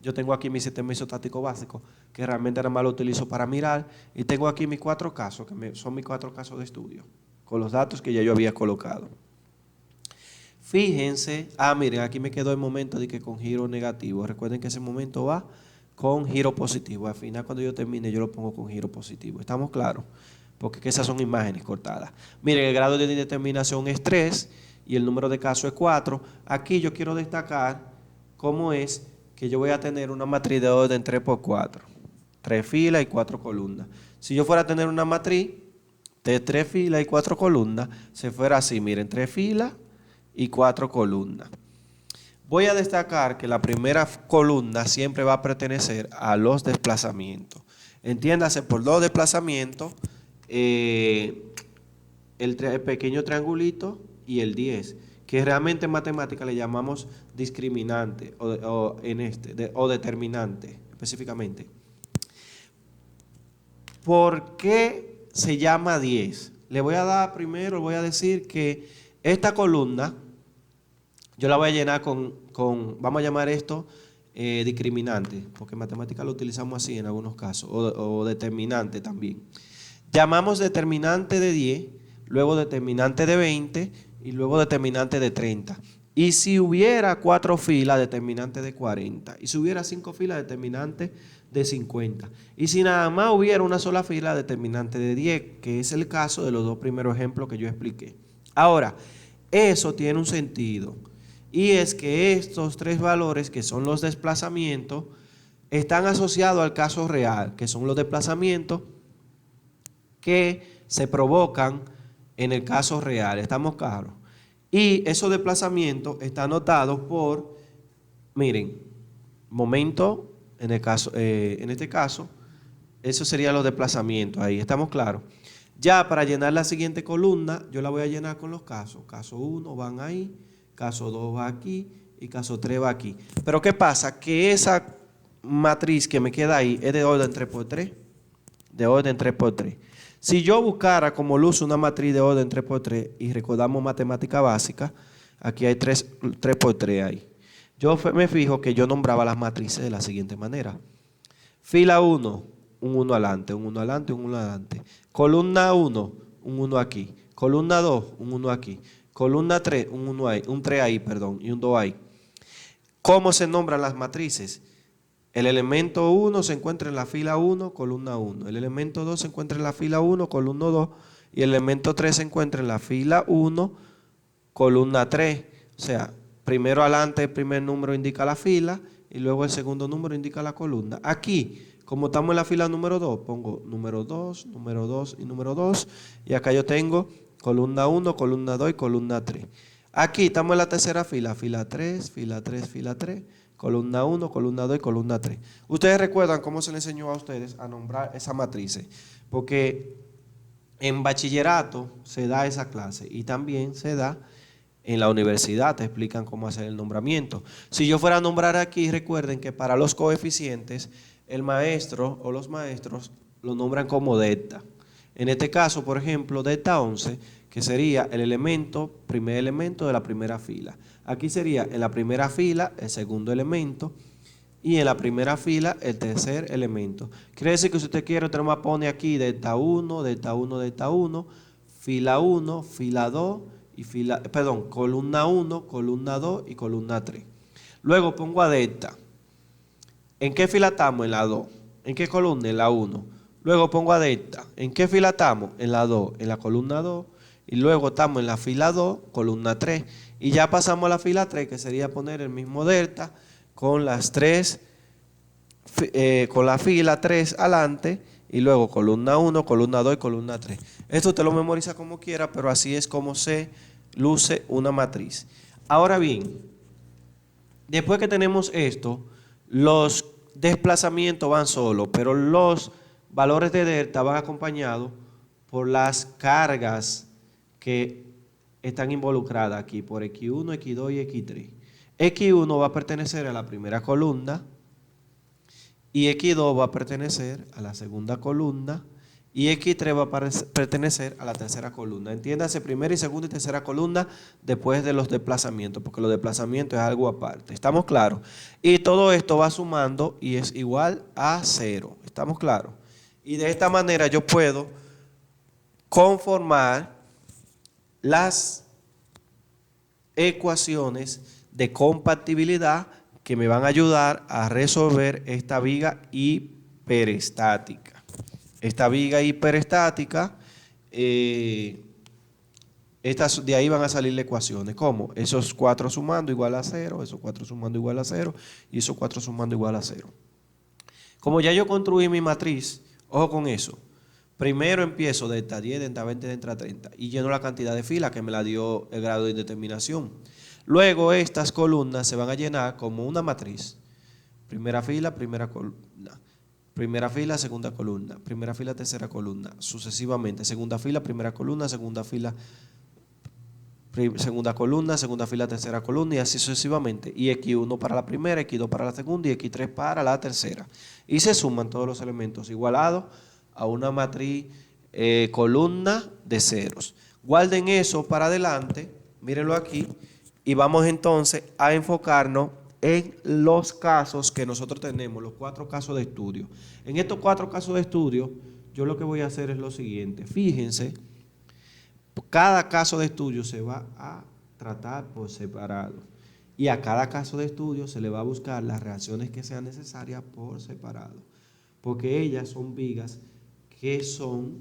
Yo tengo aquí mi sistema isostático básico, que realmente nada más lo utilizo para mirar, y tengo aquí mis 4 casos, que son mis 4 casos de estudio, con los datos que ya yo había colocado. Fíjense, miren, aquí me quedó el momento de que con giro negativo. Recuerden que ese momento va con giro positivo. Al final, cuando yo termine, yo lo pongo con giro positivo. ¿Estamos claros? Porque esas son imágenes cortadas. Miren, el grado de indeterminación es 3 y el número de casos es 4. Aquí yo quiero destacar cómo es que yo voy a tener una matriz de orden 3×4. 3 filas y 4 columnas. Si yo fuera a tener una matriz de 3 filas y 4 columnas, se fuera así, miren, 3 filas y 4 columnas. Voy a destacar que la primera columna siempre va a pertenecer a los desplazamientos. Entiéndase por los desplazamientos, el pequeño triangulito y el 10, que realmente en matemática le llamamos discriminante o determinante específicamente. ¿Por qué se llama 10? Le voy a dar primero, voy a decir que esta columna yo la voy a llenar con vamos a llamar esto discriminante, porque en matemática lo utilizamos así en algunos casos, o determinante también. Llamamos determinante de 10, luego determinante de 20 y luego determinante de 30. Y si hubiera 4 filas, determinante de 40. Y si hubiera 5 filas, determinante de 50. Y si nada más hubiera una sola fila, determinante de 10, que es el caso de los 2 primeros ejemplos que yo expliqué. Ahora, eso tiene un sentido. Y es que estos 3 valores, que son los desplazamientos, están asociados al caso real, que son los desplazamientos que se provocan en el caso real. ¿Estamos claros? Y esos desplazamientos están anotados por, miren, momento, en este caso, eso serían los desplazamientos ahí. ¿Estamos claros? Ya para llenar la siguiente columna, yo la voy a llenar con los casos. Caso 1 van ahí, caso 2 va aquí y caso 3 va aquí. Pero ¿qué pasa? Que esa matriz que me queda ahí es de orden 3×3. De orden 3×3. Si yo buscara como luz una matriz de orden 3×3 y recordamos matemática básica, aquí hay 3×3 ahí. Yo me fijo que yo nombraba las matrices de la siguiente manera. Fila 1, un 1 adelante, un 1 adelante, un 1 adelante. Columna 1, un 1 aquí. Columna 2, un 1 aquí. Columna 3, un 1 ahí, un 3 ahí, perdón, y un 2 ahí. ¿Cómo se nombran las matrices? El elemento 1 se encuentra en la fila 1, columna 1. El elemento 2 se encuentra en la fila 1, columna 2. Y el elemento 3 se encuentra en la fila 1, columna 3. O sea, primero adelante el primer número indica la fila y luego el segundo número indica la columna. Aquí, como estamos en la fila número 2, pongo número 2, número 2 y número 2. Y acá yo tengo columna 1, columna 2 y columna 3. Aquí estamos en la tercera fila, fila 3, fila 3, fila 3, columna 1, columna 2 y columna 3. Ustedes recuerdan cómo se les enseñó a ustedes a nombrar esas matrices, porque en bachillerato se da esa clase y también se da en la universidad, te explican cómo hacer el nombramiento. Si yo fuera a nombrar aquí, recuerden que para los coeficientes, el maestro o los maestros lo nombran como delta. En este caso, por ejemplo, delta 11, que sería el primer elemento de la primera fila. Aquí sería en la primera fila el segundo elemento y en la primera fila el tercer elemento. Quiere decir que si usted quiere, usted me pone aquí delta 1, delta 1, delta 1, fila 1, fila 2 y columna 1, columna 2 y columna 3. Luego pongo a delta. ¿En qué fila estamos? En la 2. ¿En qué columna? En la 1. Luego pongo a delta. ¿En qué fila estamos? En la 2. En la columna 2. Y luego estamos en la fila 2, columna 3. Y ya pasamos a la fila 3, que sería poner el mismo delta con las 3, con la fila 3 adelante. Y luego columna 1, columna 2 y columna 3. Esto te lo memoriza como quiera, pero así es como se luce una matriz. Ahora bien, después que tenemos esto, los desplazamientos van solos, pero los valores de delta van acompañados por las cargas que están involucradas aquí, por X1, X2 y X3. X1 va a pertenecer a la primera columna y X2 va a pertenecer a la segunda columna y X3 va a pertenecer a la tercera columna. Entiéndase, primera y segunda y tercera columna después de los desplazamientos, porque los desplazamientos es algo aparte. ¿Estamos claros? Y todo esto va sumando y es igual a 0. ¿Estamos claros? Y de esta manera yo puedo conformar las ecuaciones de compatibilidad que me van a ayudar a resolver esta viga hiperestática. Esta viga hiperestática, de ahí van a salir las ecuaciones. ¿Cómo? Esos 4 sumando igual a 0, esos 4 sumando igual a 0 y esos 4 sumando igual a 0. Como ya yo construí mi matriz, ojo con eso. Primero empiezo delta 10, delta 20, delta 30 y lleno la cantidad de filas que me la dio el grado de indeterminación. Luego estas columnas se van a llenar como una matriz. Primera fila, primera columna. Primera fila, segunda columna. Primera fila, tercera columna. Sucesivamente. Segunda fila, primera columna. Segunda fila, segunda columna. Segunda fila, tercera columna. Y así sucesivamente. Y X1 para la primera, X2 para la segunda y X3 para la tercera. Y se suman todos los elementos igualados a una matriz columna de ceros. Guarden eso para adelante. Mírenlo aquí. Y vamos entonces a enfocarnos en los casos que nosotros tenemos, los 4 casos de estudio. En estos 4 casos de estudio, yo lo que voy a hacer es lo siguiente. Fíjense, cada caso de estudio se va a tratar por separado. Y a cada caso de estudio se le va a buscar las reacciones que sean necesarias por separado. Porque ellas son vigas que son,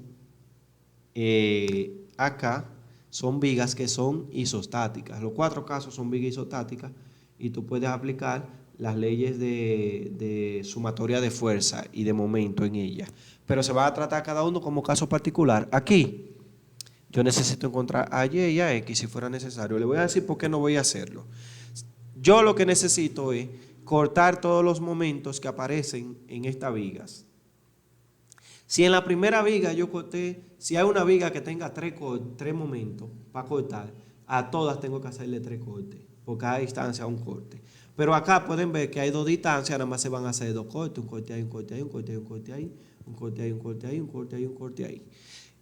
acá, son vigas que son isostáticas. Los 4 casos son vigas isostáticas. Y tú puedes aplicar las leyes de sumatoria de fuerza y de momento en ellas. Pero se va a tratar cada uno como caso particular. Aquí, yo necesito encontrar a Y y a X si fuera necesario. Le voy a decir por qué no voy a hacerlo. Yo lo que necesito es cortar todos los momentos que aparecen en estas vigas. Si en la primera viga yo corté, si hay una viga que tenga 3 momentos para cortar, a todas tengo que hacerle 3 cortes. Por cada distancia un corte. Pero acá pueden ver que hay 2 distancias, nada más se van a hacer 2 cortes, un corte ahí, un corte ahí, un corte ahí, un corte ahí, un corte ahí, un corte ahí, un corte ahí, un corte ahí.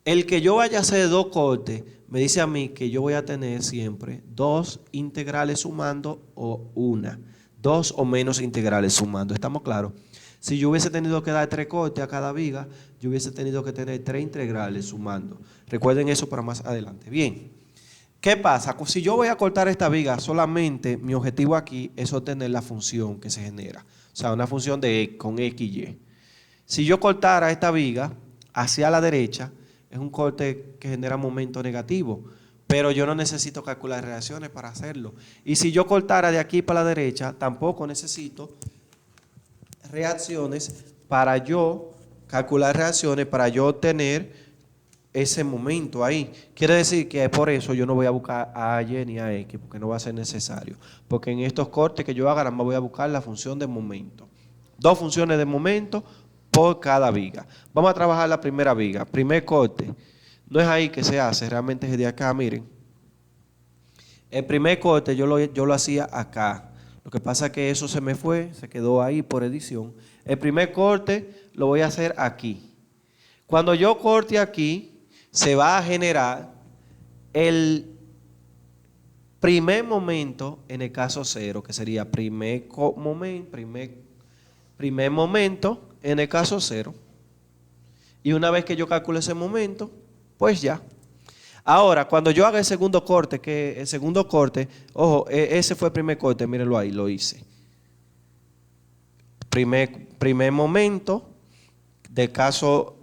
El que yo vaya a hacer 2 cortes, me dice a mí que yo voy a tener siempre 2 integrales sumando o una. 2 o menos integrales sumando. ¿Estamos claros? Si yo hubiese tenido que dar 3 cortes a cada viga, yo hubiese tenido que tener 3 integrales sumando. Recuerden eso para más adelante. Bien. ¿Qué pasa? Si yo voy a cortar esta viga, solamente mi objetivo aquí es obtener la función que se genera. O sea, una función de con X y Y. Si yo cortara esta viga hacia la derecha, es un corte que genera momento negativo. pero yo no necesito calcular reacciones para hacerlo. Y si yo cortara de aquí para la derecha, tampoco necesito reacciones para yo calcular reacciones, para yo obtener ese momento ahí. Quiere decir que por eso yo no voy a buscar a Y ni a X, porque no va a ser necesario. Porque en estos cortes que yo haga, nada más voy a buscar la función de momento. Dos funciones de momento por cada viga. Vamos a trabajar la primera viga. Primer corte. No es ahí que se hace, realmente es de acá, miren. El primer corte yo lo hacía acá. Lo que pasa es que eso se me fue, se quedó ahí por edición. El primer corte lo voy a hacer aquí. Cuando yo corte aquí, se va a generar el primer momento en el caso 0, que sería primer momento en el caso 0. Y una vez que yo calcule ese momento, pues ya. Ahora, cuando yo haga el segundo corte, ojo, ese fue el primer corte, mírenlo ahí, lo hice. Primer momento de caso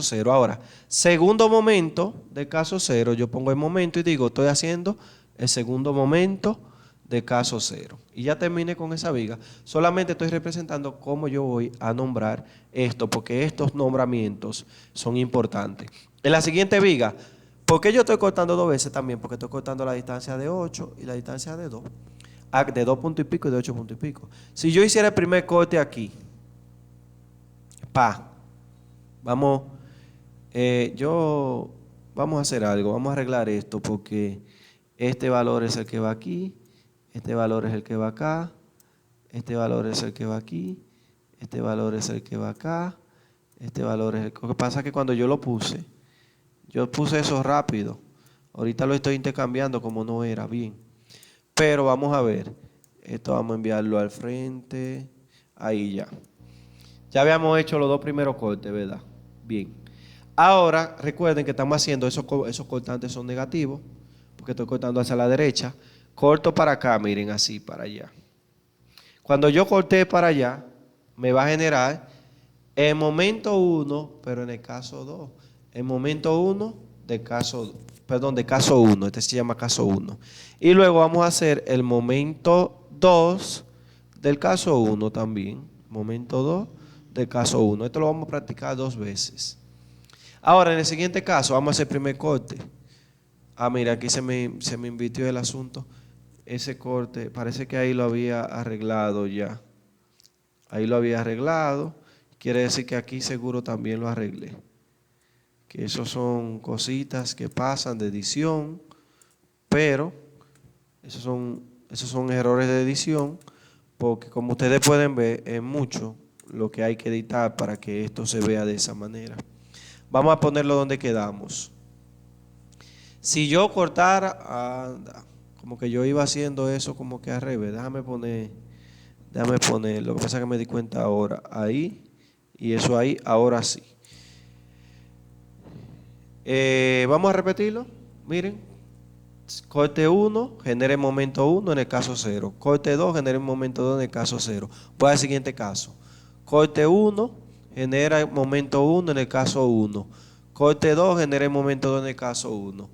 0. Ahora, segundo momento de caso 0, yo pongo el momento y digo, estoy haciendo el segundo momento de caso 0. Y ya terminé con esa viga. Solamente estoy representando cómo yo voy a nombrar esto, porque estos nombramientos son importantes. En la siguiente viga, ¿por qué yo estoy cortando dos veces también? Porque estoy cortando la distancia de 8 y la distancia de 2. De 2 puntos y pico y de 8 puntos y pico. Si yo hiciera el primer corte aquí, vamos a hacer algo, vamos a arreglar esto, porque este valor es el que va aquí, este valor es el que va acá, este valor es el que va aquí, este valor es el que va acá, este valor es el que... Lo que pasa es que cuando yo puse eso rápido. Ahorita lo estoy intercambiando como no era bien. Pero vamos a ver. Esto vamos a enviarlo al frente. Ahí ya. Ya habíamos hecho los dos primeros cortes, ¿verdad? Bien. Ahora, recuerden que estamos haciendo esos cortantes son negativos, porque estoy cortando hacia la derecha. Corto para acá, miren, así, para allá. Cuando yo corté para allá, me va a generar el momento 1, pero en el caso 2. El momento 1 de caso 1. Este se llama caso 1. Y luego vamos a hacer el momento 2 del caso 1 también. Momento 2 del caso 1. Esto lo vamos a practicar 2 veces. Ahora, en el siguiente caso, vamos a hacer el primer corte. Mira, aquí se me invirtió el asunto. Ese corte, parece que ahí lo había arreglado ya. Ahí lo había arreglado. Quiere decir que aquí seguro también lo arreglé. Que esos son cositas que pasan de edición, pero esos son errores de edición, porque como ustedes pueden ver, es mucho lo que hay que editar para que esto se vea de esa manera. Vamos a ponerlo donde quedamos. Si yo cortara, como que yo iba haciendo eso como que al revés, déjame poner, lo que pasa es que me di cuenta ahora, ahí, y eso ahí, ahora sí. Vamos a repetirlo, miren, corte 1, genere momento 1 en el caso 0, corte 2, genere momento 2 en el caso 0. Voy al siguiente caso, corte 1, genera momento 1 en el caso 1, corte 2, genere momento 2 en el caso 1.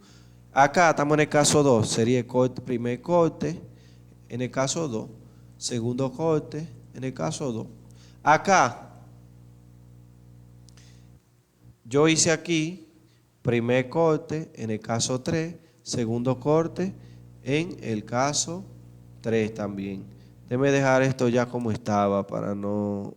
Acá estamos en el caso 2, sería el primer corte en el caso 2, segundo corte en el caso 2. Acá, yo hice aquí primer corte en el caso 3, segundo corte en el caso 3 también. Déjeme dejar esto ya como estaba para no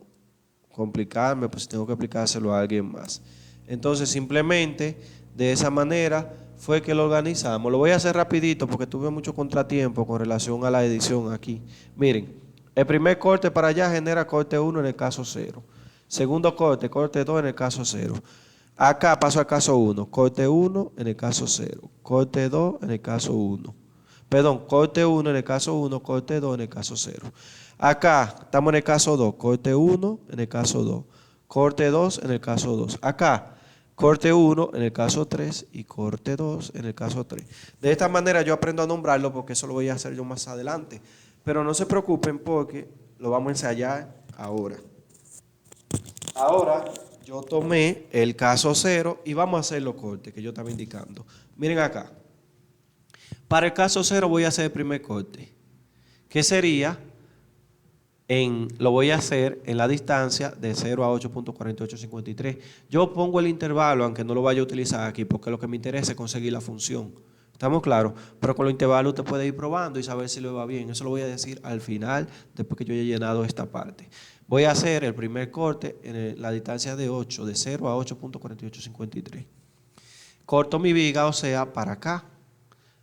complicarme, pues tengo que aplicárselo a alguien más. Entonces simplemente de esa manera fue que lo organizamos. Lo voy a hacer rapidito porque tuve mucho contratiempo con relación a la edición aquí. Miren, el primer corte para allá genera corte 1 en el caso 0. Segundo corte, corte 2 en el caso 0. Acá paso al caso 1, corte 1 en el caso 0, corte 2 en el caso 1. Perdón, corte 1 en el caso 1, corte 2 en el caso 0. Acá estamos en el caso 2, corte 1 en el caso 2, corte 2 en el caso 2. Acá, corte 1 en el caso 3 y corte 2 en el caso 3. De esta manera yo aprendo a nombrarlo porque eso lo voy a hacer yo más adelante. Pero no se preocupen porque lo vamos a ensayar ahora. Ahora yo tomé el caso 0 y vamos a hacer los cortes que yo estaba indicando. Miren acá. Para el caso 0 voy a hacer el primer corte, que sería, lo voy a hacer en la distancia de 0 a 8.4853. Yo pongo el intervalo, aunque no lo vaya a utilizar aquí, porque lo que me interesa es conseguir la función. ¿Estamos claros? Pero con los intervalos usted puede ir probando y saber si le va bien. Eso lo voy a decir al final, después que yo haya llenado esta parte. Voy a hacer el primer corte en la distancia de 8, de 0 a 8.4853. Corto mi viga, o sea, para acá,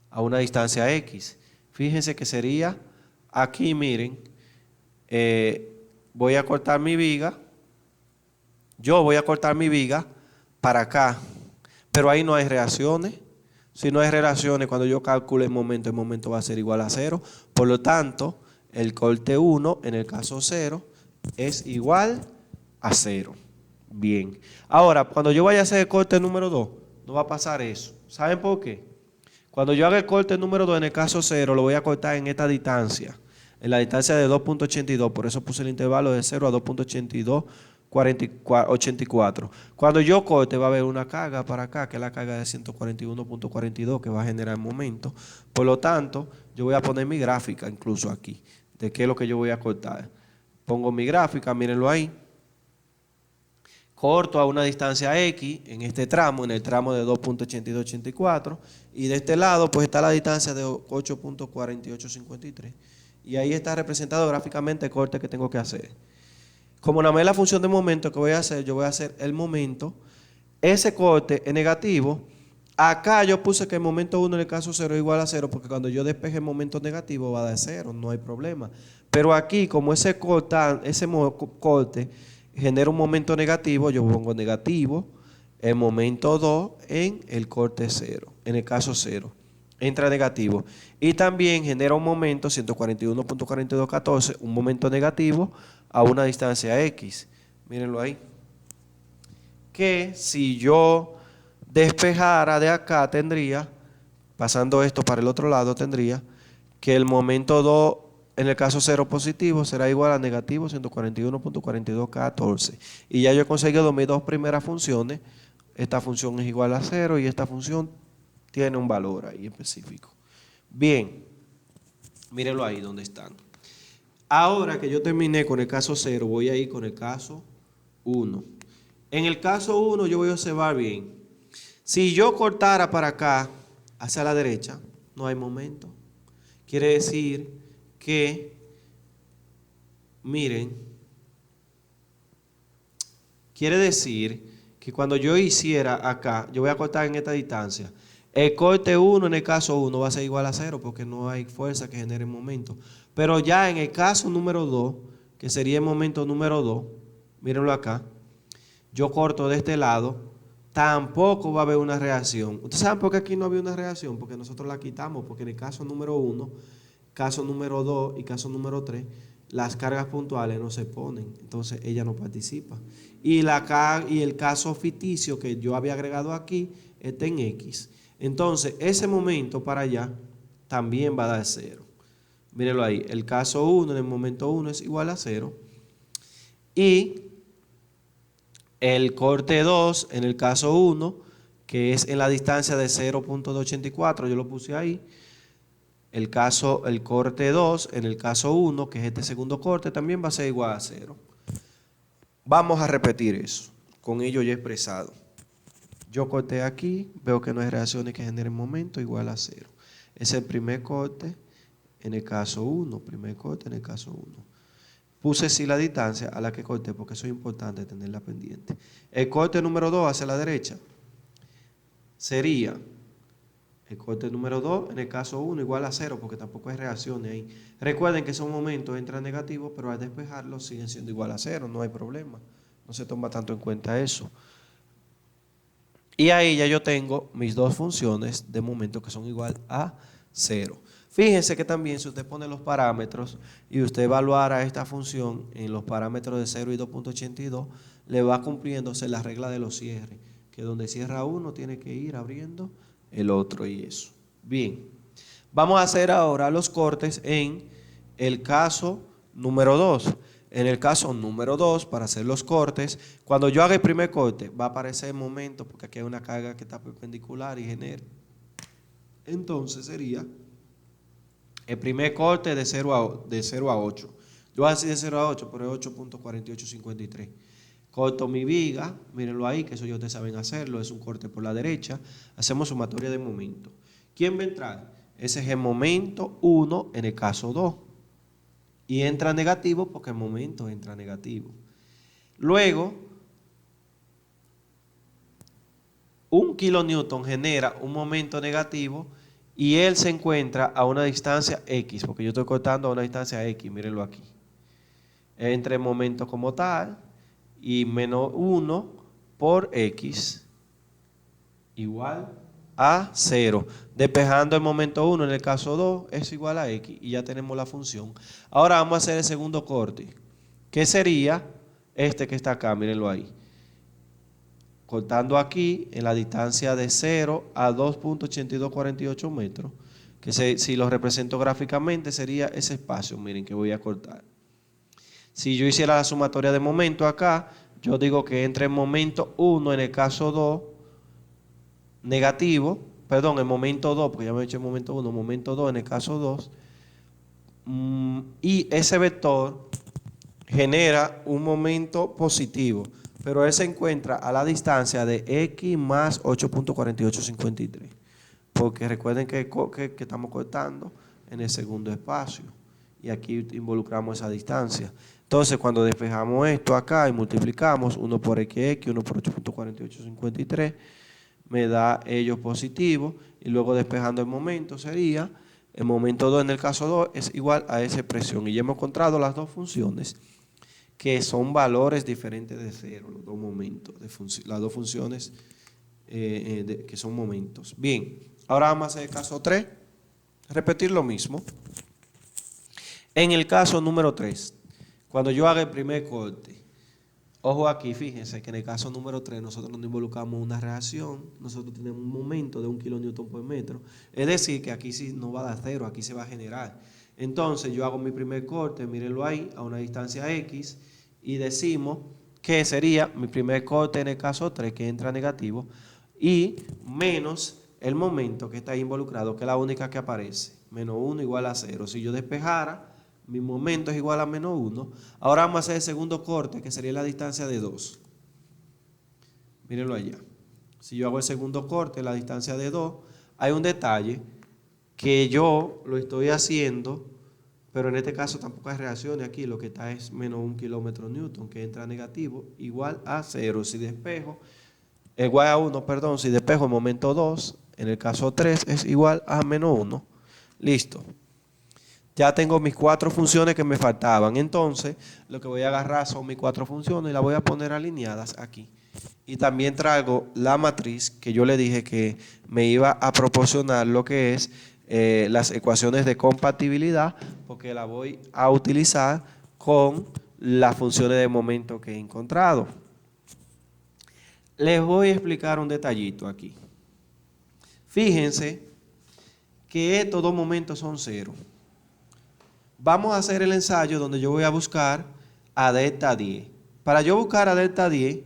a una distancia X. Fíjense que sería aquí, miren, voy a cortar mi viga. Yo voy a cortar mi viga para acá, pero ahí no hay reacciones. Si no hay reacciones, cuando yo calcule el momento va a ser igual a 0. Por lo tanto, el corte 1, en el caso 0, es igual a 0. Bien. Ahora, cuando yo vaya a hacer el corte número 2, no va a pasar eso. ¿Saben por qué? Cuando yo haga el corte número 2, en el caso 0, lo voy a cortar en esta distancia. En la distancia de 2.82. Por eso puse el intervalo de 0 a 2.8284. Cuando yo corte va a haber una carga para acá, que es la carga de 141.42 que va a generar momento. Por lo tanto, yo voy a poner mi gráfica incluso aquí, de qué es lo que yo voy a cortar. Pongo mi gráfica, mírenlo ahí. Corto a una distancia X en este tramo, en el tramo de 2.8284. Y de este lado, pues está la distancia de 8.4853. Y ahí está representado gráficamente el corte que tengo que hacer. Como nada más es la función de momento que voy a hacer, yo voy a hacer el momento. Ese corte es negativo. Acá yo puse que el momento 1 en el caso 0 es igual a 0, porque cuando yo despeje el momento negativo va a dar 0, no hay problema. Pero aquí, como ese corte genera un momento negativo, yo pongo negativo, el momento 2 en el corte 0, en el caso 0. Entra negativo. Y también genera un momento 141.4214, un momento negativo a una distancia X. Mírenlo ahí. Que si yo despejara de acá, tendría, pasando esto para el otro lado, tendría que el momento 2 en el caso 0 positivo será igual a negativo 141.4214. Y ya yo he conseguido mis dos primeras funciones. Esta función es igual a 0 y esta función tiene un valor ahí específico. Bien, mírenlo ahí donde están. Ahora que yo terminé con el caso 0, voy a ir con el caso 1. En el caso 1 yo voy a observar bien. Si yo cortara para acá, hacia la derecha, no hay momento. Quiere decir que, miren, quiere decir que cuando yo hiciera acá, yo voy a cortar en esta distancia. El corte 1 en el caso 1 va a ser igual a 0 porque no hay fuerza que genere momento. Pero ya en el caso número 2, que sería el momento número 2, mírenlo acá, yo corto de este lado, tampoco va a haber una reacción. ¿Ustedes saben por qué aquí no había una reacción? Porque nosotros la quitamos, porque en el caso número 1, caso número 2 y caso número 3, las cargas puntuales no se ponen, entonces ella no participa. Y el caso ficticio que yo había agregado aquí está en X. Entonces, ese momento para allá también va a dar 0. Mírenlo ahí, el caso 1 en el momento 1 es igual a 0. Y el corte 2 en el caso 1, que es en la distancia de 0.284, yo lo puse ahí. El corte 2 en el caso 1, que es este segundo corte, también va a ser igual a 0. Vamos a repetir eso, con ello ya expresado. Yo corté aquí, veo que no hay reacciones que generen momento, igual a 0. Es el primer corte en el caso 1, primer corte en el caso 1. Puse sí la distancia a la que corté, porque eso es importante tenerla pendiente. El corte número 2 hacia la derecha sería el corte número 2 en el caso 1 igual a 0, porque tampoco hay reacciones ahí. Recuerden que esos momentos entran negativos, pero al despejarlos siguen siendo igual a 0, no hay problema. No se toma tanto en cuenta eso. Y ahí ya yo tengo mis dos funciones de momento que son igual a 0. Fíjense que también si usted pone los parámetros y usted evaluara esta función en los parámetros de 0 y 2.82, le va cumpliéndose la regla de los cierres, que donde cierra uno tiene que ir abriendo el otro y eso. Bien, vamos a hacer ahora los cortes en el caso número 2. En el caso número 2, para hacer los cortes, cuando yo haga el primer corte, va a aparecer el momento, porque aquí hay una carga que está perpendicular y genera Entonces sería el primer corte de 0 a 8. Yo voy a decir de 0 a 8, pero es 8.4853. Corto mi viga, mírenlo ahí, que eso ya ustedes saben hacerlo, es un corte por la derecha. Hacemos sumatoria de momento. ¿Quién va a entrar? Ese es el momento 1 en el caso 2. Y entra negativo porque el momento entra negativo. Luego, un kilonewton genera un momento negativo y él se encuentra a una distancia X, porque yo estoy cortando a una distancia X, mírenlo aquí. Entre el momento como tal y menos 1 por X igual a 0. Despejando el momento 1 en el caso 2 es igual a X y ya tenemos la función. Ahora vamos a hacer el segundo corte, que sería este que está acá, mírenlo ahí. Cortando aquí en la distancia de 0 a 2.8248 metros, que si lo represento gráficamente sería ese espacio, miren que voy a cortar. Si yo hiciera la sumatoria de momento acá, yo digo que entre el momento 1 en el caso 2, negativo, perdón, el momento 2, porque ya me he hecho el momento 1, momento 2 en el caso 2, y ese vector genera un momento positivo, pero él se encuentra a la distancia de X más 8.4853, porque recuerden que estamos cortando en el segundo espacio, y aquí involucramos esa distancia. Entonces, cuando despejamos esto acá y multiplicamos 1 por XX, 1 por 8.4853, me da ello positivo, y luego despejando el momento sería, el momento 2 en el caso 2 es igual a esa expresión, y ya hemos encontrado las dos funciones que son valores diferentes de 0, los dos momentos, las dos funciones que son momentos. Bien, ahora vamos a hacer el caso 3, repetir lo mismo. En el caso número 3, cuando yo haga el primer corte, ojo aquí, fíjense que en el caso número 3 nosotros nos involucramos en una reacción, nosotros tenemos un momento de 1 kilonewton por metro, es decir, que aquí sí no va a dar 0, aquí se va a generar. Entonces yo hago mi primer corte, mírenlo ahí, a una distancia X, y decimos que sería mi primer corte en el caso 3, que entra negativo, y menos el momento que está ahí involucrado, que es la única que aparece, menos 1 igual a 0. Si yo despejara, mi momento es igual a menos 1. Ahora vamos a hacer el segundo corte, que sería la distancia de 2. Mírenlo allá. Si yo hago el segundo corte, la distancia de 2, hay un detalle que yo lo estoy haciendo, pero en este caso tampoco hay reacciones aquí, lo que está es menos 1 kilómetro newton, que entra negativo, igual a 0. Si despejo, igual a 1, perdón, si despejo el momento 2, en el caso 3 es igual a menos 1. Listo. Ya tengo mis 4 funciones que me faltaban. Entonces, lo que voy a agarrar son mis 4 funciones y las voy a poner alineadas aquí. Y también traigo la matriz que yo le dije que me iba a proporcionar lo que es las ecuaciones de compatibilidad, porque la voy a utilizar con las funciones de momento que he encontrado. Les voy a explicar un detallito aquí. Fíjense que estos dos momentos son 0. Vamos a hacer el ensayo donde yo voy a buscar a delta 10. Para yo buscar a delta 10,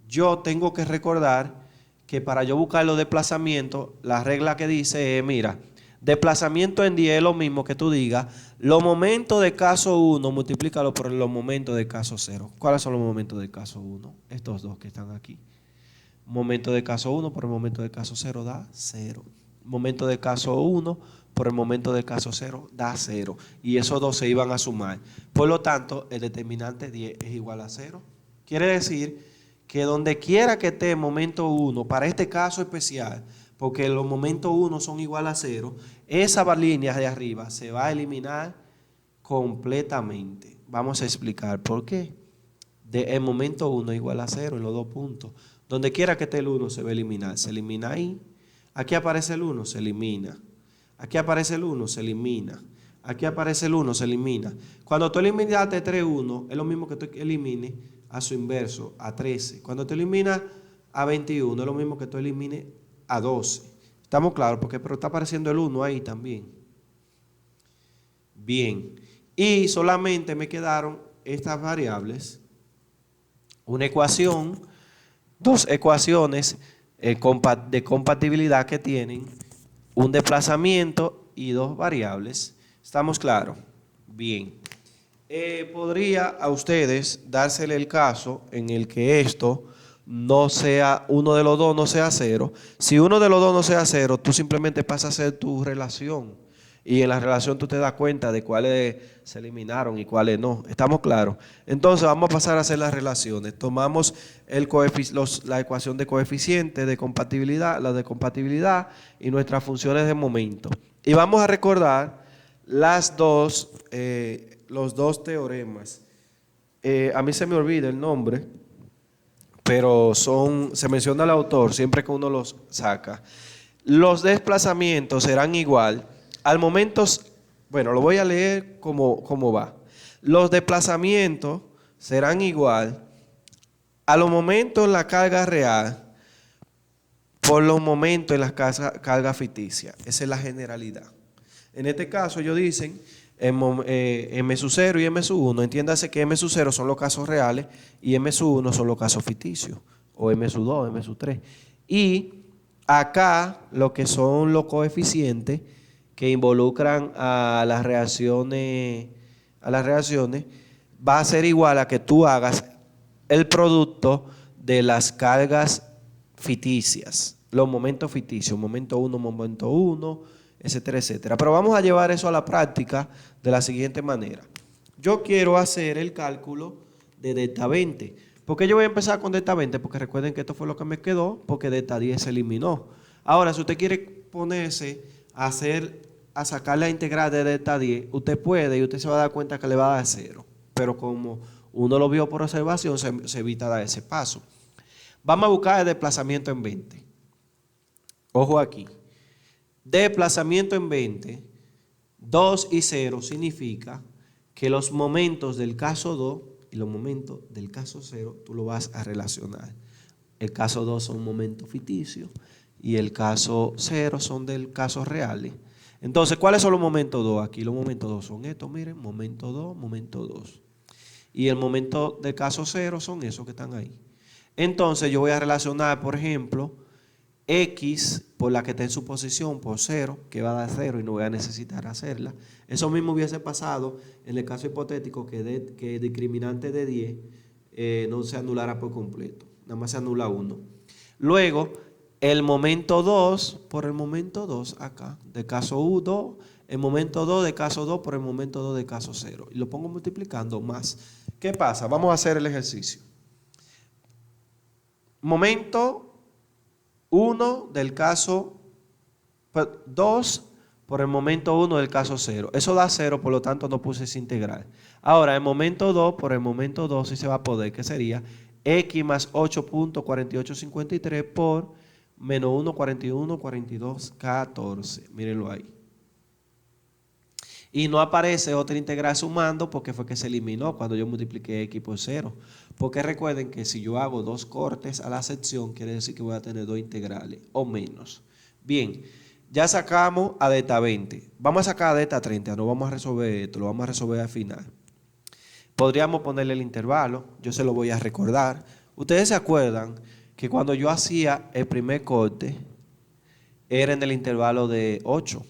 yo tengo que recordar que para yo buscar los desplazamientos, la regla que dice es, mira, desplazamiento en 10 es lo mismo que tú digas, los momentos de caso 1, multiplícalo por los momentos de caso 0. ¿Cuáles son los momentos de caso 1? Estos dos que están aquí. Momento de caso 1 por el momento de caso 0 da 0. Momento de caso 1 por el momento de caso 0 da 0. Y esos dos se iban a sumar. Por lo tanto, el determinante 10 es igual a 0. Quiere decir que donde quiera que esté el momento 1, para este caso especial, porque los momentos 1 son igual a 0, esa línea de arriba se va a eliminar completamente. Vamos a explicar por qué. El momento 1 es igual a 0 en los dos puntos. Donde quiera que esté el 1 se va a eliminar. Se elimina ahí. Aquí aparece el 1, se elimina. Aquí aparece el 1, se elimina. Aquí aparece el 1, se elimina. Cuando tú eliminaste 3, 1, es lo mismo que tú elimines a su inverso, a 13. Cuando tú eliminas a 21, es lo mismo que tú elimines a 12. ¿Estamos claros? Pero está apareciendo el 1 ahí también. Bien. Y solamente me quedaron estas variables. Una ecuación, dos ecuaciones de compatibilidad que tienen un desplazamiento y dos variables. ¿Estamos claros? Bien. Podría a ustedes dársele el caso en el que esto no sea, uno de los dos no sea cero. Si uno de los dos no sea cero, tú simplemente pasas a hacer tu relación. Y en la relación tú te das cuenta de cuáles se eliminaron y cuáles no. ¿Estamos claros? Entonces vamos a pasar a hacer las relaciones. Tomamos la ecuación de coeficiente, de compatibilidad, la de compatibilidad y nuestras funciones de momento. Y vamos a recordar los dos teoremas. A mí se me olvida el nombre, pero se menciona el autor siempre que uno los saca. Los desplazamientos serán igual al momento, bueno, lo voy a leer como va. Los desplazamientos serán igual a los momentos en la carga real por los momentos en la carga ficticia. Esa es la generalidad. En este caso ellos dicen M sub 0 y M sub 1. Entiéndase que M sub 0 son los casos reales y M sub 1 son los casos ficticios. O M sub 2, M sub 3. Y acá lo que son los coeficientes que involucran a las reacciones, va a ser igual a que tú hagas el producto de las cargas ficticias, los momentos ficticios, momento 1, etcétera, etcétera. Pero vamos a llevar eso a la práctica de la siguiente manera. Yo quiero hacer el cálculo de delta 20. ¿Por qué yo voy a empezar con delta 20? Porque recuerden que esto fue lo que me quedó, porque delta 10 se eliminó. Ahora, si usted quiere ponerse a sacar la integral de delta 10, usted puede y usted se va a dar cuenta que le va a dar 0. Pero como uno lo vio por observación, se evita dar ese paso. Vamos a buscar el desplazamiento en 20. Ojo aquí. Desplazamiento en 20, 2 y 0 significa que los momentos del caso 2 y los momentos del caso 0 tú lo vas a relacionar. El caso 2 son momentos ficticios y el caso 0 son del caso reales. Entonces, ¿cuáles son los momentos 2? Aquí los momentos 2 son estos, miren, momento 2, momento 2. Y el momento del caso 0 son esos que están ahí. Entonces, yo voy a relacionar, por ejemplo, X por la que está en su posición por 0, que va a dar 0 y no voy a necesitar hacerla. Eso mismo hubiese pasado en el caso hipotético que el discriminante de 10 no se anulara por completo, nada más se anula 1. Luego, el momento 2 por el momento 2 acá, de caso 1, el momento 2 de caso 2 por el momento 2 de caso 0. Y lo pongo multiplicando más. ¿Qué pasa? Vamos a hacer el ejercicio. Momento 1 del caso 2 por el momento 1 del caso 0. Eso da 0, por lo tanto no puse esa integral. Ahora, el momento 2 por el momento 2 sí se va a poder, que sería X más 8.4853 por menos 1, 41, 42, 14. Mírenlo ahí. Y no aparece otra integral sumando porque fue que se eliminó cuando yo multipliqué X por 0. Porque recuerden que si yo hago dos cortes a la sección, quiere decir que voy a tener dos integrales o menos. Bien, ya sacamos a delta 20. Vamos a sacar a delta 30, no vamos a resolver esto, lo vamos a resolver al final. Podríamos ponerle el intervalo, yo se lo voy a recordar. Ustedes se acuerdan que cuando yo hacía el primer corte, era en el intervalo de 8.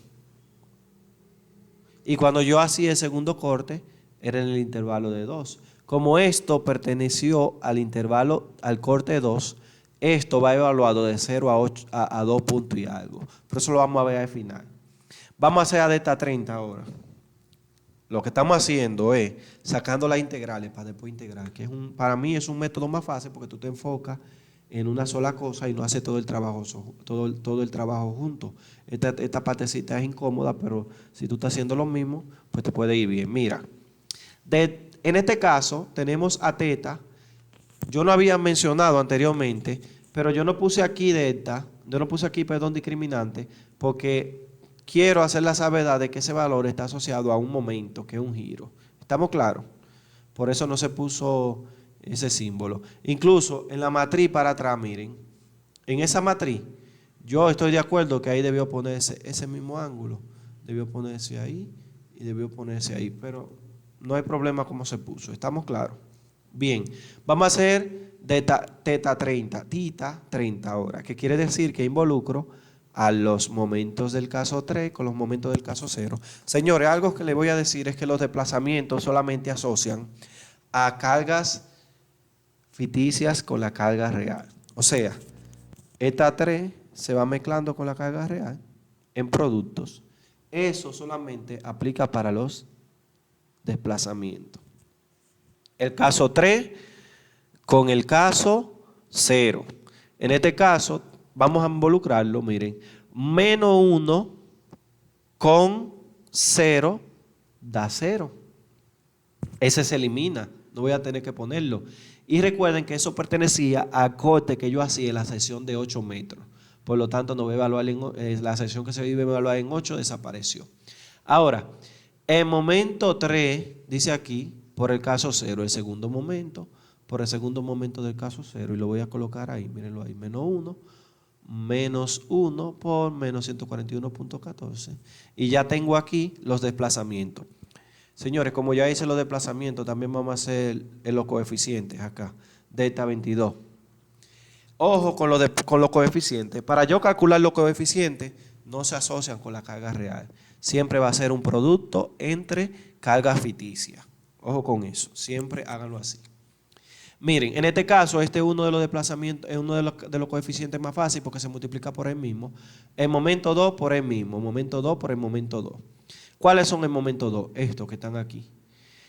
Y cuando yo hacía el segundo corte, era en el intervalo de 2. Como esto perteneció al intervalo, al corte 2, esto va evaluado de 0 a 8, a 2 puntos y algo. Por eso lo vamos a ver al final. Vamos a hacer a delta 30 ahora. Lo que estamos haciendo es sacando las integrales para después integrar, que para mí es un método más fácil porque tú te enfocas en una sola cosa y no haces todo el trabajo junto. Esta partecita es incómoda, pero si tú estás haciendo lo mismo, pues te puede ir bien. Mira, en este caso tenemos a teta. Yo no había mencionado anteriormente, pero yo no puse aquí delta, discriminante, porque quiero hacer la salvedad de que ese valor está asociado a un momento, que es un giro. ¿Estamos claros? Por eso no se puso ese símbolo. Incluso en la matriz para atrás, miren, en esa matriz, yo estoy de acuerdo que ahí debió ponerse ese mismo ángulo, debió ponerse ahí y debió ponerse ahí, pero no hay problema como se puso. ¿Estamos claros? Bien, vamos a hacer teta 30 ahora, que quiere decir que involucro a los momentos del caso 3 con los momentos del caso 0. Señores, algo que les voy a decir es que los desplazamientos solamente asocian a cargas ficticias con la carga real. O sea, esta 3 se va mezclando con la carga real en productos. Eso solamente aplica para los desplazamientos. El caso 3 con el caso 0. En este caso, vamos a involucrarlo, miren, menos 1 con 0 da 0. Ese se elimina, no voy a tener que ponerlo. Y recuerden que eso pertenecía al corte que yo hacía en la sección de 8 metros. Por lo tanto, no voy a evaluar la sección que se iba a evaluar en 8 desapareció. Ahora, el momento 3, dice aquí, por el caso 0, el segundo momento, por el segundo momento del caso 0, y lo voy a colocar ahí, mírenlo ahí, menos 1 por menos 141.14. Y ya tengo aquí los desplazamientos. Señores, como ya hice los desplazamientos, también vamos a hacer los coeficientes acá, delta 22. Ojo con los coeficientes. Para yo calcular los coeficientes, no se asocian con la carga real. Siempre va a ser un producto entre cargas ficticias. Ojo con eso, siempre háganlo así. Miren, en este caso, este es uno de los desplazamientos, es uno de los coeficientes más fáciles porque se multiplica por el mismo. El momento 2 por el mismo, momento 2 por el momento 2. ¿Cuáles son el momento 2? Estos que están aquí.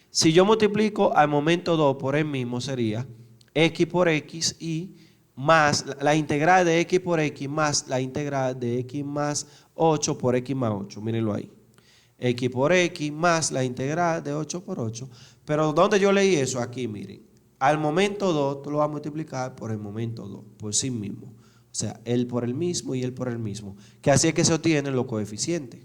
Si yo multiplico al momento 2 por el mismo, sería x por x y más la integral de x por x más la integral de x más 8 por x más 8. Mírenlo ahí. X por x más la integral de 8 por 8. Pero ¿dónde yo leí eso? Aquí, miren. Al momento 2, tú lo vas a multiplicar por el momento 2, por sí mismo. O sea, él por el mismo y él por el mismo. Que así es que se obtienen los coeficientes.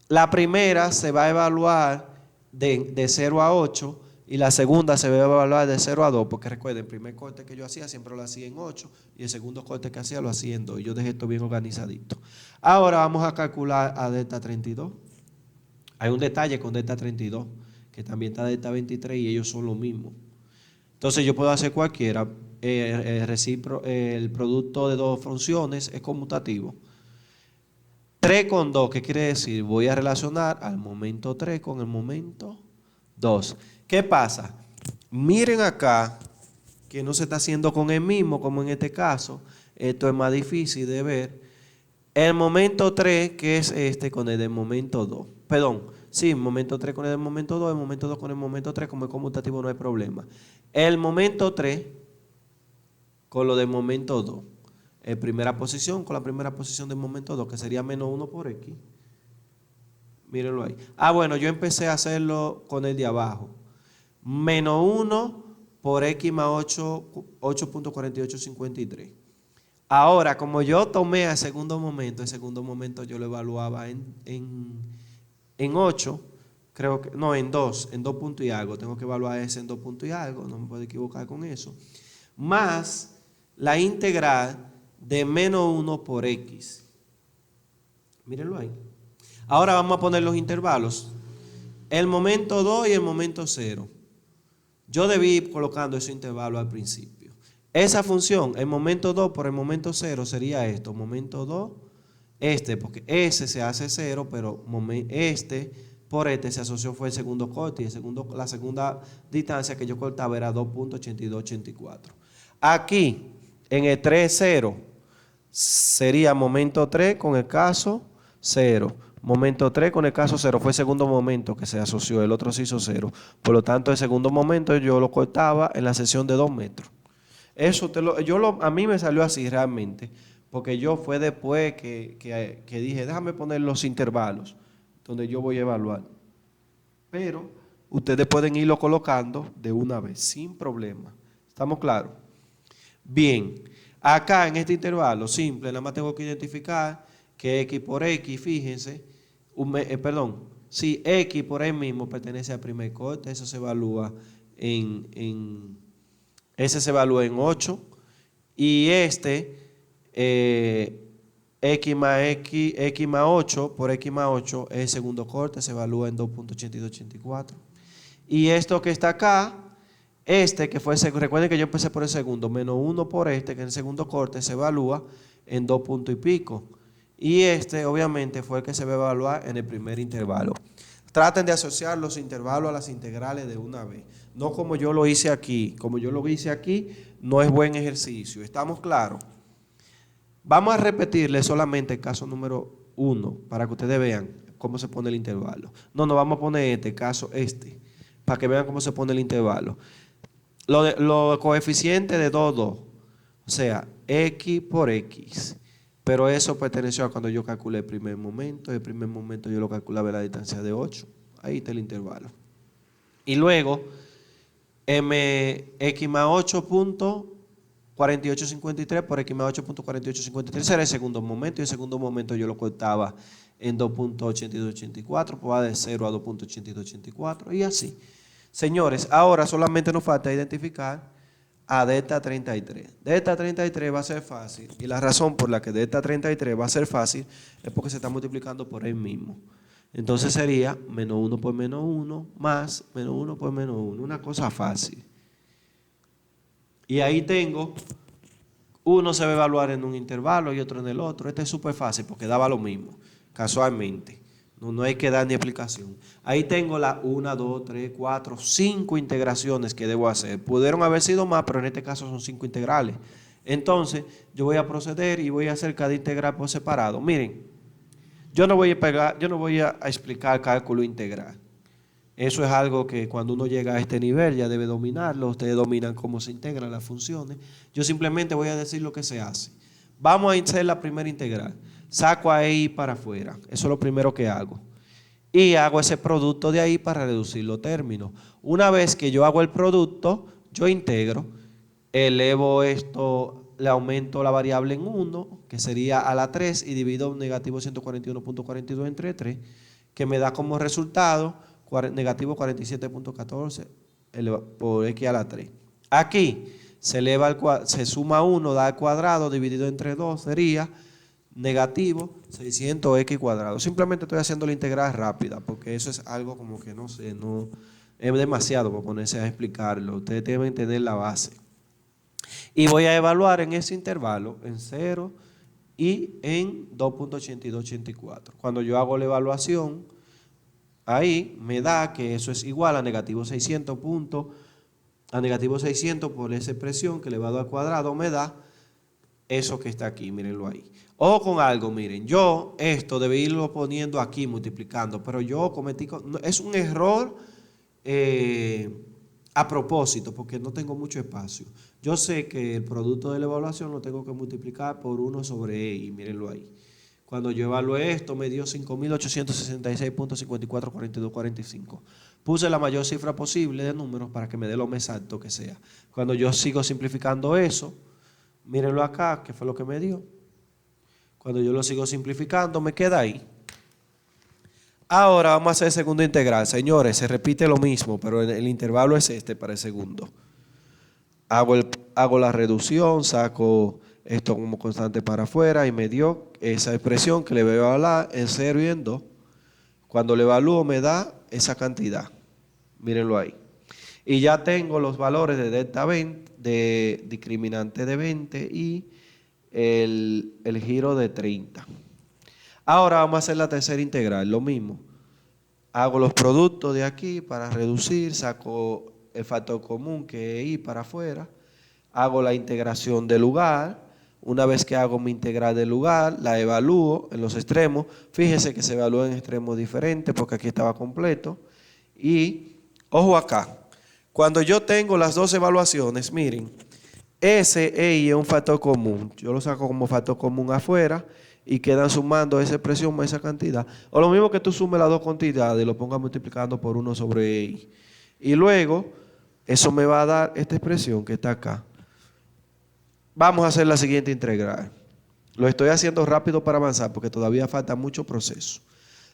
La primera se va a evaluar de 0 a 8 y la segunda se va a evaluar de 0 a 2, porque recuerden, el primer corte que yo hacía siempre lo hacía en 8 y el segundo corte que hacía lo hacía en 2. Yo dejé esto bien organizadito. Ahora vamos a calcular a delta 32. Hay un detalle con delta 32, que también está delta 23 y ellos son lo mismo. Entonces yo puedo hacer cualquiera. El producto de dos funciones es conmutativo. 3 con 2, ¿qué quiere decir? Voy a relacionar al momento 3 con el momento 2. ¿Qué pasa? Miren acá que no se está haciendo con el mismo, como en este caso. Esto es más difícil de ver. El momento 3, que es este, con el del momento 2. Perdón, sí, momento 3 con el del momento 2, el momento 2 con el momento 3, como es conmutativo no hay problema. El momento 3 con lo del momento 2. En primera posición con la primera posición del momento 2, que sería menos 1 por x. Mírenlo ahí. Bueno, yo empecé a hacerlo con el de abajo. Menos 1 por x más 8.4853. Ahora, como yo tomé el segundo momento yo lo evaluaba en 8, creo que, no, en 2 puntos y algo. Tengo que evaluar ese en 2 puntos y algo, no me puedo equivocar con eso. Más la integral de menos 1 por x. Mírenlo ahí. Ahora vamos a poner los intervalos. El momento 2 y el momento 0. Yo debí ir colocando ese intervalo al principio. Esa función, el momento 2 por el momento 0 sería esto. Momento 2, porque ese se hace 0, pero por se asoció fue el segundo corte y la segunda distancia que yo cortaba era 2.8284. Aquí, en el 3, 0, sería momento 3 con el caso 0. Momento 3 con el caso 0 fue el segundo momento que se asoció, el otro se hizo 0. Por lo tanto, el segundo momento yo lo cortaba en la sección de 2 metros. Eso a mí me salió así realmente, porque yo fue después que dije, déjame poner los intervalos donde yo voy a evaluar. Pero ustedes pueden irlo colocando de una vez, sin problema. ¿Estamos claros? Bien, acá en este intervalo simple, nada más tengo que identificar que x por x, fíjense, si x por x mismo pertenece al primer corte, eso se evalúa ese se evalúa en 8 y x más 8 por x más 8 es el segundo corte, se evalúa en 2.8284. Y esto que está acá, que fue, recuerden que yo empecé por el segundo, menos 1 por que en el segundo corte se evalúa en 2 puntos y pico. Y este obviamente fue el que se va a evaluar en el primer intervalo. Traten de asociar los intervalos a las integrales de una vez. No como yo lo hice aquí. Como yo lo hice aquí, no es buen ejercicio. ¿Estamos claros? Vamos a repetirle solamente el caso número 1 para que ustedes vean cómo se pone el intervalo. No vamos a poner este caso, para que vean cómo se pone el intervalo. Los coeficientes de 2, 2. O sea, X por X. Pero eso perteneció a cuando yo calculé el primer momento. El primer momento yo lo calculaba a la distancia de 8. Ahí está el intervalo. Y luego, X más 8.4853 por X más 8.4853 será el segundo momento. Y el segundo momento yo lo cortaba en 2.8284. Pues va de 0 a 2.8284. Y así. Señores, ahora solamente nos falta identificar a delta 33. Delta 33 va a ser fácil. Y la razón por la que delta 33 va a ser fácil es porque se está multiplicando por él mismo. Entonces sería menos 1 por menos 1 más menos 1 por menos 1. Una cosa fácil. Y ahí tengo, uno se va a evaluar en un intervalo y otro en el otro. Este es súper fácil porque daba lo mismo, casualmente. No hay que dar ni explicación. Ahí tengo las 1, 2, 3, 4, 5 integraciones que debo hacer. Pudieron haber sido más, pero en este caso son 5 integrales. Entonces, yo voy a proceder y voy a hacer cada integral por separado. Miren, yo no voy a explicar cálculo integral. Eso es algo que cuando uno llega a este nivel ya debe dominarlo. Ustedes dominan cómo se integran las funciones. Yo simplemente voy a decir lo que se hace. Vamos a hacer la primera integral. Saco a EI para afuera. Eso es lo primero que hago. Y hago ese producto de ahí para reducir los términos. Una vez que yo hago el producto, yo integro, elevo esto, le aumento la variable en 1, que sería a la 3, y divido negativo 141.42 entre 3, que me da como resultado negativo 47.14 por x a la 3. Aquí se suma 1, da al cuadrado, dividido entre 2, sería negativo 600x cuadrado. Simplemente estoy haciendo la integral rápida, porque eso es algo como que no sé, no es demasiado para ponerse a explicarlo. Ustedes deben tener la base. Y voy a evaluar en ese intervalo en 0 y en 2.8284. Cuando yo hago la evaluación, ahí me da que eso es igual a negativo 600 por esa expresión que elevado al cuadrado me da eso que está aquí, mírenlo ahí. Ojo con algo, miren, yo esto debí irlo poniendo aquí, multiplicando, pero yo cometí, es un error a propósito, porque no tengo mucho espacio. Yo sé que el producto de la evaluación lo tengo que multiplicar por 1 sobre E, y mírenlo ahí. Cuando yo evalué esto me dio 5.866.544245. Puse la mayor cifra posible de números para que me dé lo más exacto que sea. Cuando yo sigo simplificando eso, mírenlo acá, que fue lo que me dio. Cuando yo lo sigo simplificando, me queda ahí. Ahora vamos a hacer el segundo integral. Señores, se repite lo mismo, pero el intervalo es este para el segundo. Hago la reducción, saco esto como constante para afuera y me dio esa expresión que le voy a evaluar en 0 y en 2. Cuando le evalúo me da esa cantidad. Mírenlo ahí. Y ya tengo los valores de delta 20, de discriminante de 20 y el giro de 30. Ahora vamos a hacer la tercera integral, lo mismo. Hago los productos de aquí para reducir, saco el factor común que es I para afuera, hago la integración del lugar. Una vez que hago mi integral del lugar, la evalúo en los extremos. Fíjense que se evalúa en extremos diferentes porque aquí estaba completo. Y, ojo acá, cuando yo tengo las dos evaluaciones, miren, ese EI es un factor común. Yo lo saco como factor común afuera y quedan sumando esa expresión más esa cantidad. O lo mismo que tú sumes las dos cantidades y lo pongas multiplicando por 1 sobre EI. Y luego, eso me va a dar esta expresión que está acá. Vamos a hacer la siguiente integral. Lo estoy haciendo rápido para avanzar porque todavía falta mucho proceso.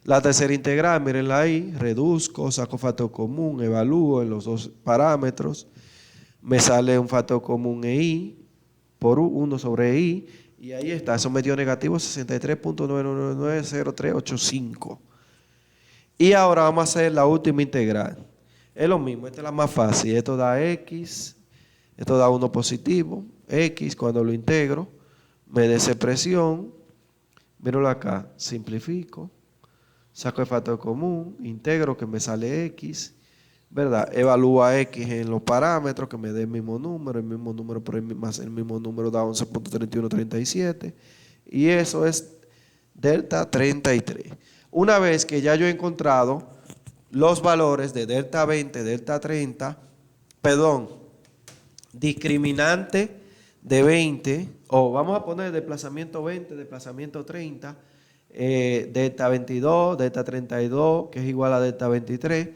La tercera integral, mírenla ahí, reduzco, saco factor común, evalúo en los dos parámetros. Me sale un factor común EI por 1 sobre EI. Y ahí está, eso me dio negativo 63.9990385. Y ahora vamos a hacer la última integral. Es lo mismo, esta es la más fácil. Esto da X, esto da 1 positivo. X cuando lo integro me dé esa expresión, míralo acá, simplifico, saco el factor común, integro que me sale X, ¿verdad? Evalúa X en los parámetros que me dé el mismo número por más el mismo número da 11.3137 y eso es delta 33. Una vez que ya yo he encontrado los valores de delta 20, delta 30, perdón, discriminante de 20, o vamos a poner desplazamiento 20, desplazamiento 30, delta 22, delta 32, que es igual a delta 23,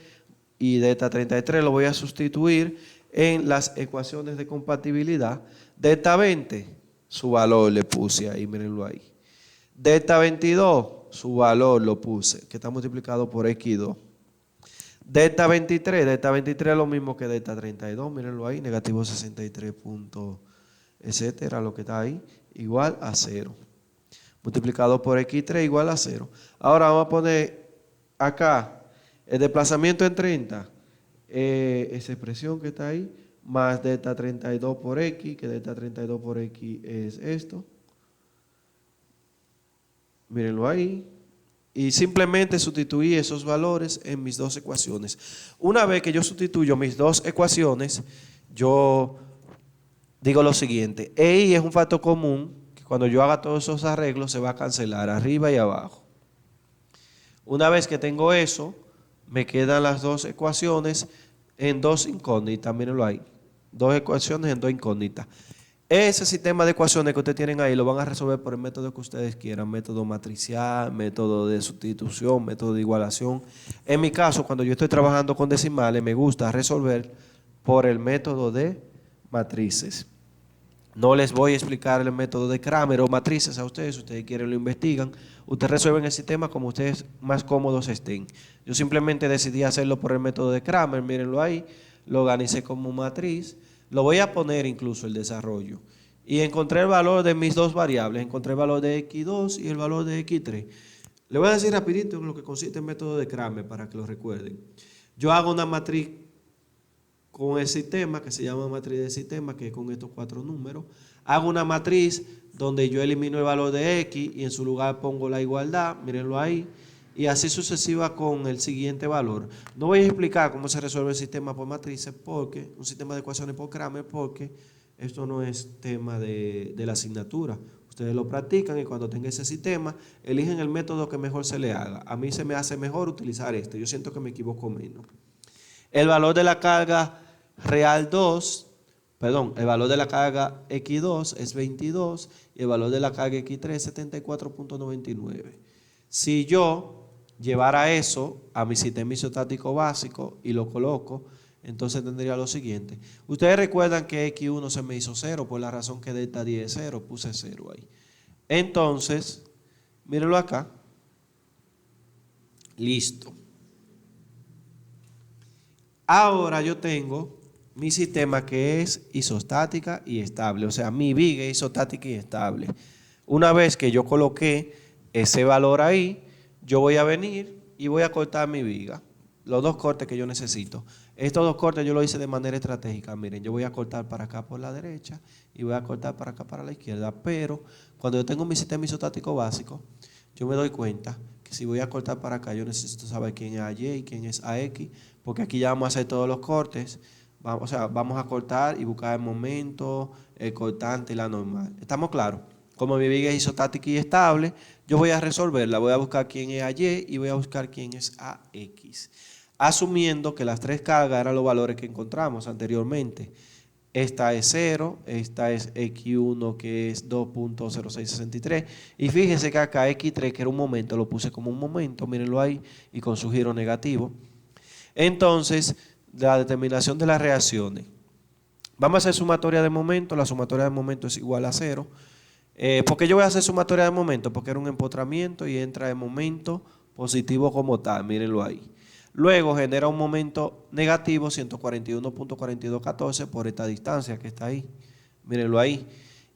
y delta 33 lo voy a sustituir en las ecuaciones de compatibilidad. Delta 20, su valor le puse ahí, mírenlo ahí. Delta 22, su valor lo puse, que está multiplicado por X2. Delta 23 es lo mismo que delta 32, mírenlo ahí, negativo 63 punto, etcétera, lo que está ahí, igual a 0. Multiplicado por X3 igual a 0. Ahora vamos a poner acá el desplazamiento en 30, esa expresión que está ahí, más delta 32 por X, que delta 32 por X es esto. Mírenlo ahí. Y simplemente sustituí esos valores en mis dos ecuaciones. Una vez que yo sustituyo mis dos ecuaciones, yo digo lo siguiente. EI es un factor común que cuando yo haga todos esos arreglos se va a cancelar arriba y abajo. Una vez que tengo eso, me quedan las dos ecuaciones en dos incógnitas. Mírenlo ahí. Dos ecuaciones en dos incógnitas. Ese sistema de ecuaciones que ustedes tienen ahí lo van a resolver por el método que ustedes quieran, método matricial, método de sustitución, método de igualación. En mi caso, cuando yo estoy trabajando con decimales, me gusta resolver por el método de matrices. No les voy a explicar el método de Cramer o matrices a ustedes, si ustedes quieren lo investigan. Ustedes resuelven el sistema como ustedes más cómodos estén. Yo simplemente decidí hacerlo por el método de Cramer, mírenlo ahí, lo organicé como matriz. Lo voy a poner incluso el desarrollo. Y encontré el valor de mis dos variables. Encontré el valor de X2 y el valor de X3. Le voy a decir rapidito en lo que consiste el método de Cramer para que lo recuerden. Yo hago una matriz con el sistema que se llama matriz de sistema, que es con estos cuatro números. Hago una matriz donde yo elimino el valor de X y en su lugar pongo la igualdad. Mírenlo ahí. Y así sucesiva con el siguiente valor. No voy a explicar cómo se resuelve el sistema por matrices, porque un sistema de ecuaciones por Cramer, porque esto no es tema de la asignatura. Ustedes lo practican y cuando tengan ese sistema, eligen el método que mejor se le haga. A mí se me hace mejor utilizar este. Yo siento que me equivoco menos. El valor de la carga real 2, el valor de la carga X2 es 22 y el valor de la carga X3 es 74.99. Si yo llevara eso a mi sistema isostático básico y lo coloco, entonces tendría lo siguiente. Ustedes recuerdan que X1 se me hizo 0 por la razón que delta 10 es 0, puse 0 ahí. Entonces, mírenlo acá. Listo. Ahora yo tengo mi sistema que es isostática y estable, o sea, mi viga es isostática y estable. Una vez que yo coloqué ese valor ahí, yo voy a venir y voy a cortar mi viga. Los dos cortes que yo necesito. Estos dos cortes yo lo hice de manera estratégica. Miren, yo voy a cortar para acá por la derecha y voy a cortar para acá para la izquierda. Pero cuando yo tengo mi sistema isostático básico, yo me doy cuenta que si voy a cortar para acá, yo necesito saber quién es AY y quién es AX, porque aquí ya vamos a hacer todos los cortes. O sea, vamos a cortar y buscar el momento, el cortante y la normal. ¿Estamos claros? Como mi viga es isostática y estable, yo voy a resolverla. Voy a buscar quién es AY y voy a buscar quién es AX. Asumiendo que las tres cargas eran los valores que encontramos anteriormente. Esta es 0, esta es X1 que es 2.0663. Y fíjense que acá X3, que era un momento, lo puse como un momento, mírenlo ahí, y con su giro negativo. Entonces, la determinación de las reacciones. Vamos a hacer sumatoria de momento. La sumatoria de momento es igual a 0. ¿Por qué yo voy a hacer sumatoria de momento? Porque era un empotramiento y entra el momento positivo como tal, mírenlo ahí. Luego genera un momento negativo 141.4214 por esta distancia que está ahí, mírenlo ahí.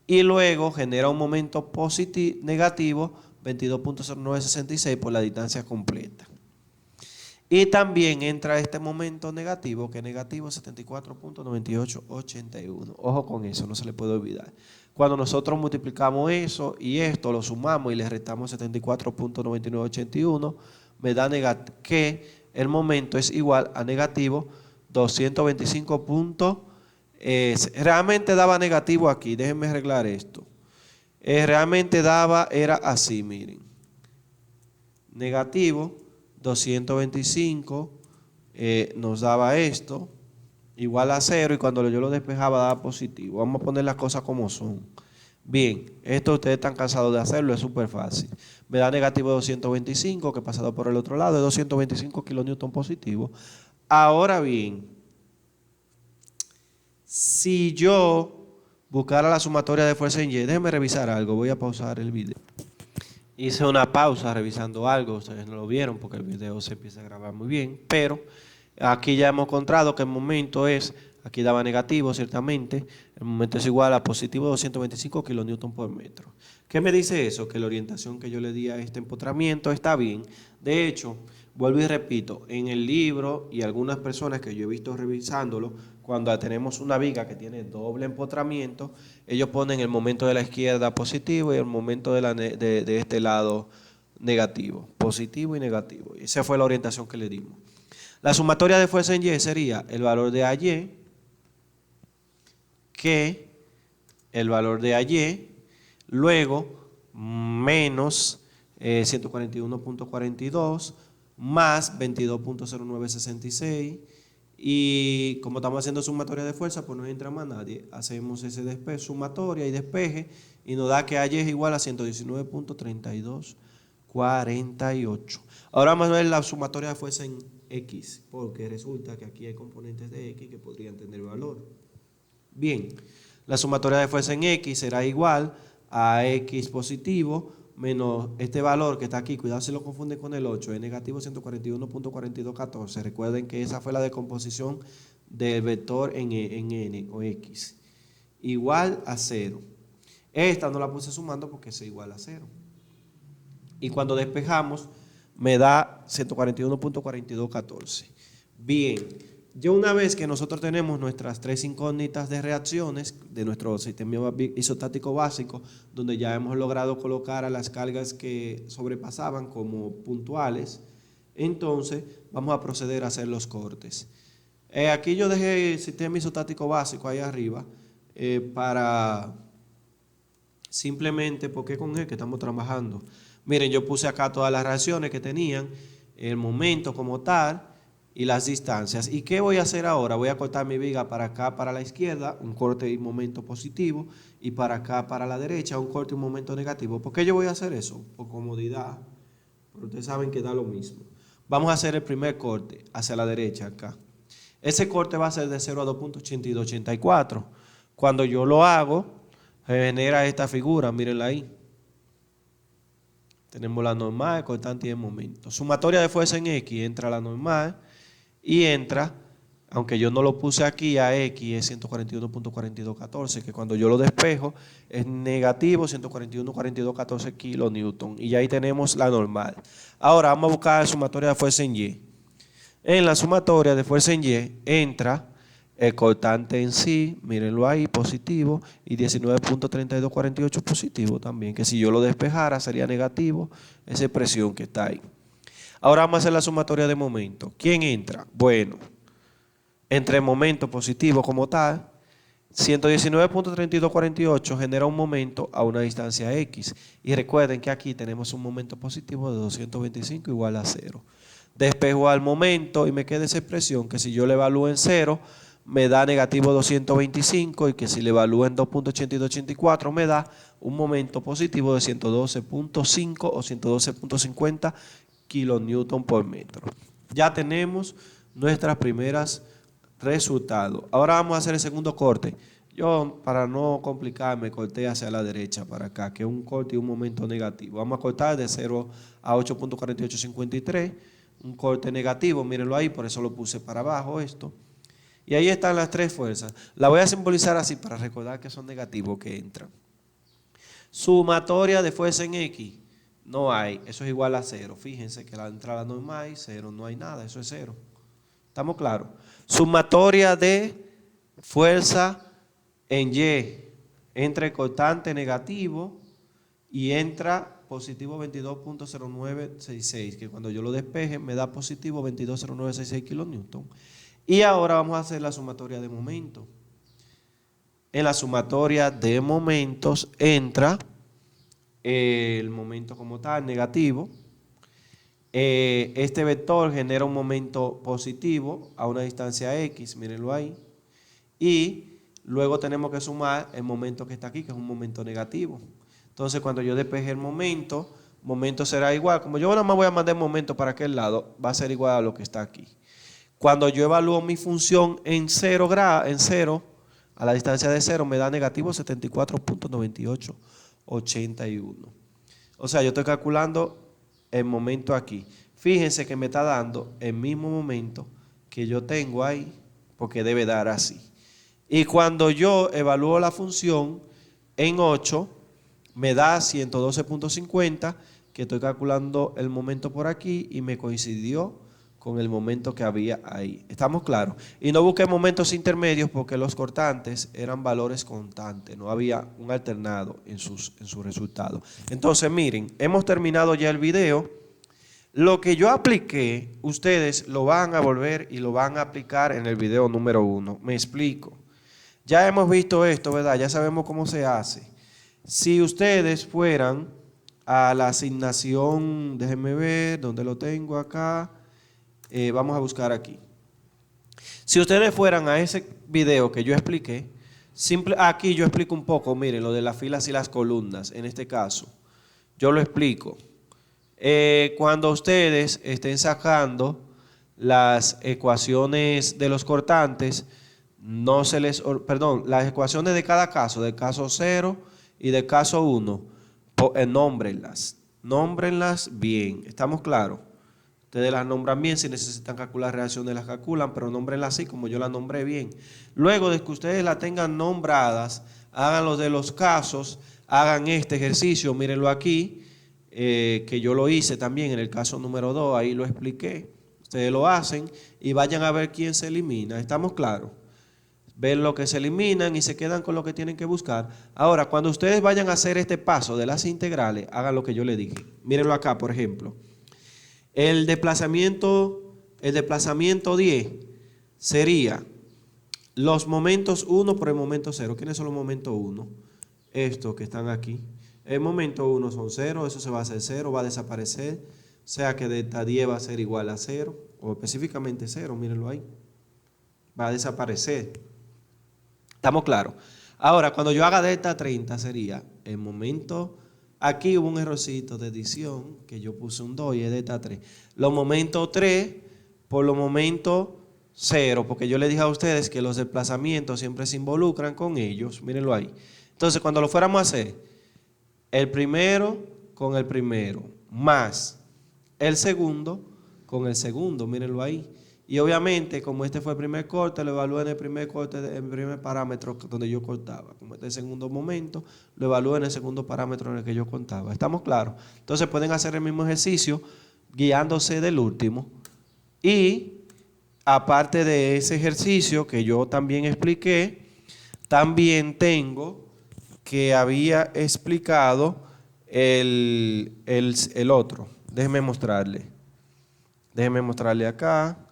Y luego genera un momento negativo 22.0966 por la distancia completa. Y también entra este momento negativo, que es negativo 74.9881. Ojo con eso, no se le puede olvidar. Cuando nosotros multiplicamos eso y esto, lo sumamos y le restamos 74.9981, me da que el momento es igual a negativo 225. Realmente daba negativo aquí, déjenme arreglar esto. Realmente era así, miren. Negativo 225 nos daba esto, igual a 0, y cuando yo lo despejaba daba positivo. Vamos a poner las cosas como son. Bien, esto ustedes están cansados de hacerlo, es súper fácil. Me da negativo 225, que pasado por el otro lado es 225 kilonewton positivo. Ahora bien, si yo buscara la sumatoria de fuerza en Y, déjenme revisar algo, voy a pausar el video. Hice una pausa revisando algo, ustedes no lo vieron porque el video se empieza a grabar muy bien, pero aquí ya hemos encontrado que el momento es, aquí daba negativo ciertamente, el momento es igual a positivo 225 kilonewton por metro. ¿Qué me dice eso? Que la orientación que yo le di a este empotramiento está bien. De hecho, vuelvo y repito, en el libro y algunas personas que yo he visto revisándolo, cuando tenemos una viga que tiene doble empotramiento, ellos ponen el momento de la izquierda positivo y el momento de este lado negativo, positivo y negativo. Esa fue la orientación que le dimos. La sumatoria de fuerza en Y sería el valor de AY, que el valor de AY, luego menos 141.42 más 22.0966. Y como estamos haciendo sumatoria de fuerza, pues no entra más nadie. Hacemos ese despeje, sumatoria y despeje, y nos da que AY es igual a 119.3248. Ahora vamos a ver la sumatoria de fuerza en X, porque resulta que aquí hay componentes de X que podrían tener valor. Bien, la sumatoria de fuerza en X será igual a X positivo menos este valor que está aquí, cuidado si lo confunde con el 8, es negativo 141.4214. Recuerden que esa fue la decomposición del vector en N o X. Igual a 0. Esta no la puse sumando porque es igual a 0. Y cuando despejamos, me da 141.4214. Bien, ya una vez que nosotros tenemos nuestras tres incógnitas de reacciones de nuestro sistema isostático básico, donde ya hemos logrado colocar a las cargas que sobrepasaban como puntuales, entonces vamos a proceder a hacer los cortes. Aquí yo dejé el sistema isostático básico ahí arriba para simplemente, porque con el que estamos trabajando. Miren, yo puse acá todas las reacciones que tenían, el momento como tal y las distancias. ¿Y qué voy a hacer ahora? Voy a cortar mi viga para acá, para la izquierda, un corte y un momento positivo, y para acá, para la derecha, un corte y un momento negativo. ¿Por qué yo voy a hacer eso? Por comodidad, pero ustedes saben que da lo mismo. Vamos a hacer el primer corte hacia la derecha acá. Ese corte va a ser de 0 a 2.8284. Cuando yo lo hago, se genera esta figura, mírenla ahí. Tenemos la normal, cortante y el momento. Sumatoria de fuerza en X, entra la normal y entra, aunque yo no lo puse aquí, a X es 141.4214, que cuando yo lo despejo es negativo 141.4214 kilonewton. Y ya ahí tenemos la normal. Ahora vamos a buscar la sumatoria de fuerza en Y. En la sumatoria de fuerza en Y entra el cortante en sí, mírenlo ahí, positivo, y 19.3248 positivo también, que si yo lo despejara sería negativo, esa expresión que está ahí. Ahora vamos a hacer la sumatoria de momento. ¿Quién entra? Bueno, entre momento positivo como tal, 119.3248 genera un momento a una distancia X. Y recuerden que aquí tenemos un momento positivo de 225 igual a 0. Despejo al momento y me queda esa expresión que si yo le evalúo en 0, me da negativo 225, y que si le evalúo en 2.8284 me da un momento positivo de 112.5 o 112.50 kilonewton por metro. Ya tenemos nuestras primeras resultados. Ahora vamos a hacer el segundo corte. Yo, para no complicarme, corté hacia la derecha para acá, que es un corte y un momento negativo. Vamos a cortar de 0 a 8.4853, un corte negativo, mírenlo ahí, por eso lo puse para abajo esto. Y ahí están las tres fuerzas. La voy a simbolizar así para recordar que son negativos que entran. Sumatoria de fuerza en X, no hay, eso es igual a 0. Fíjense que la entrada no hay más, 0, no hay nada, eso es 0. ¿Estamos claros? Sumatoria de fuerza en Y, entre cortante negativo y entra positivo 22.0966, que cuando yo lo despeje me da positivo 22.0966 kilonewton. Y ahora vamos a hacer la sumatoria de momentos. En la sumatoria de momentos entra el momento como tal, negativo. Este vector genera un momento positivo a una distancia X, mírenlo ahí. Y luego tenemos que sumar el momento que está aquí, que es un momento negativo. Entonces, cuando yo despeje el momento será igual. Como yo nada más voy a mandar el momento para aquel lado, va a ser igual a lo que está aquí. Cuando yo evalúo mi función en 0 a la distancia de 0, me da negativo 74.9881. O sea, yo estoy calculando el momento aquí. Fíjense que me está dando el mismo momento que yo tengo ahí, porque debe dar así. Y cuando yo evalúo la función en 8, me da 112.50, que estoy calculando el momento por aquí y me coincidió con el momento que había ahí. ¿Estamos claros? Y no busqué momentos intermedios porque los cortantes eran valores constantes, no había un alternado en su resultado. Entonces, miren, hemos terminado ya el video. Lo que yo apliqué, ustedes lo van a volver y lo van a aplicar en el video número 1. Me explico. Ya hemos visto esto, ¿verdad? Ya sabemos cómo se hace. Si ustedes fueran a la asignación, déjenme ver, ¿dónde lo tengo acá? Vamos a buscar aquí. Si ustedes fueran a ese video que yo expliqué, aquí yo explico un poco, miren, lo de las filas y las columnas, en este caso. Yo lo explico. Cuando ustedes estén sacando las ecuaciones de los cortantes, no se les, perdón, las ecuaciones de cada caso, del caso 0 y del caso 1, nómbrenlas bien, ¿estamos claros? Ustedes las nombran bien, si necesitan calcular reacciones las calculan, pero nómbrenlas así como yo las nombré bien. Luego de que ustedes las tengan nombradas, hagan los de los casos, hagan este ejercicio, mírenlo aquí, que yo lo hice también en el caso número 2, ahí lo expliqué. Ustedes lo hacen y vayan a ver quién se elimina, ¿estamos claros? Ven lo que se eliminan y se quedan con lo que tienen que buscar. Ahora, cuando ustedes vayan a hacer este paso de las integrales, hagan lo que yo les dije. Mírenlo acá, por ejemplo. El desplazamiento 10 sería los momentos 1 por el momento 0. ¿Quiénes son los momentos 1? Estos que están aquí. El momento 1 son 0, eso se va a hacer 0, va a desaparecer. O sea que delta 10 va a ser igual a 0, o específicamente 0, mírenlo ahí. Va a desaparecer. ¿Estamos claros? Ahora, cuando yo haga delta 30 sería el momento. Aquí hubo un errorcito de edición que yo puse un 2 y es delta 3. Los momentos 3 por los momentos 0, porque yo les dije a ustedes que los desplazamientos siempre se involucran con ellos. Mírenlo ahí. Entonces, cuando lo fuéramos a hacer, el primero con el primero, más el segundo con el segundo, mírenlo ahí. Y obviamente, como este fue el primer corte, lo evalúo en el primer corte, en el primer parámetro donde yo cortaba. Como este es el segundo momento, lo evalúo en el segundo parámetro en el que yo contaba. ¿Estamos claros? Entonces pueden hacer el mismo ejercicio guiándose del último. Y aparte de ese ejercicio que yo también expliqué, también tengo que había explicado el otro. Déjenme mostrarle. Déjenme mostrarle acá.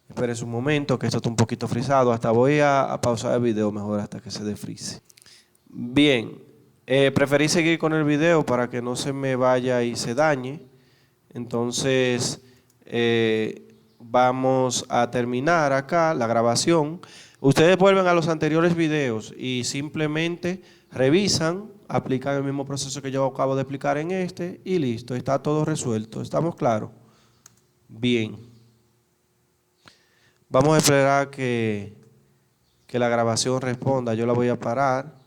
Espérense un momento, que esto está un poquito frisado. Hasta voy a pausar el video mejor hasta que se desfrise. Bien, preferí seguir con el video para que no se me vaya y se dañe. Entonces, vamos a terminar acá la grabación. Ustedes vuelven a los anteriores videos y simplemente revisan, aplican el mismo proceso que yo acabo de explicar en este y listo, está todo resuelto. ¿Estamos claros? Bien. Vamos a esperar que la grabación responda. Yo la voy a parar.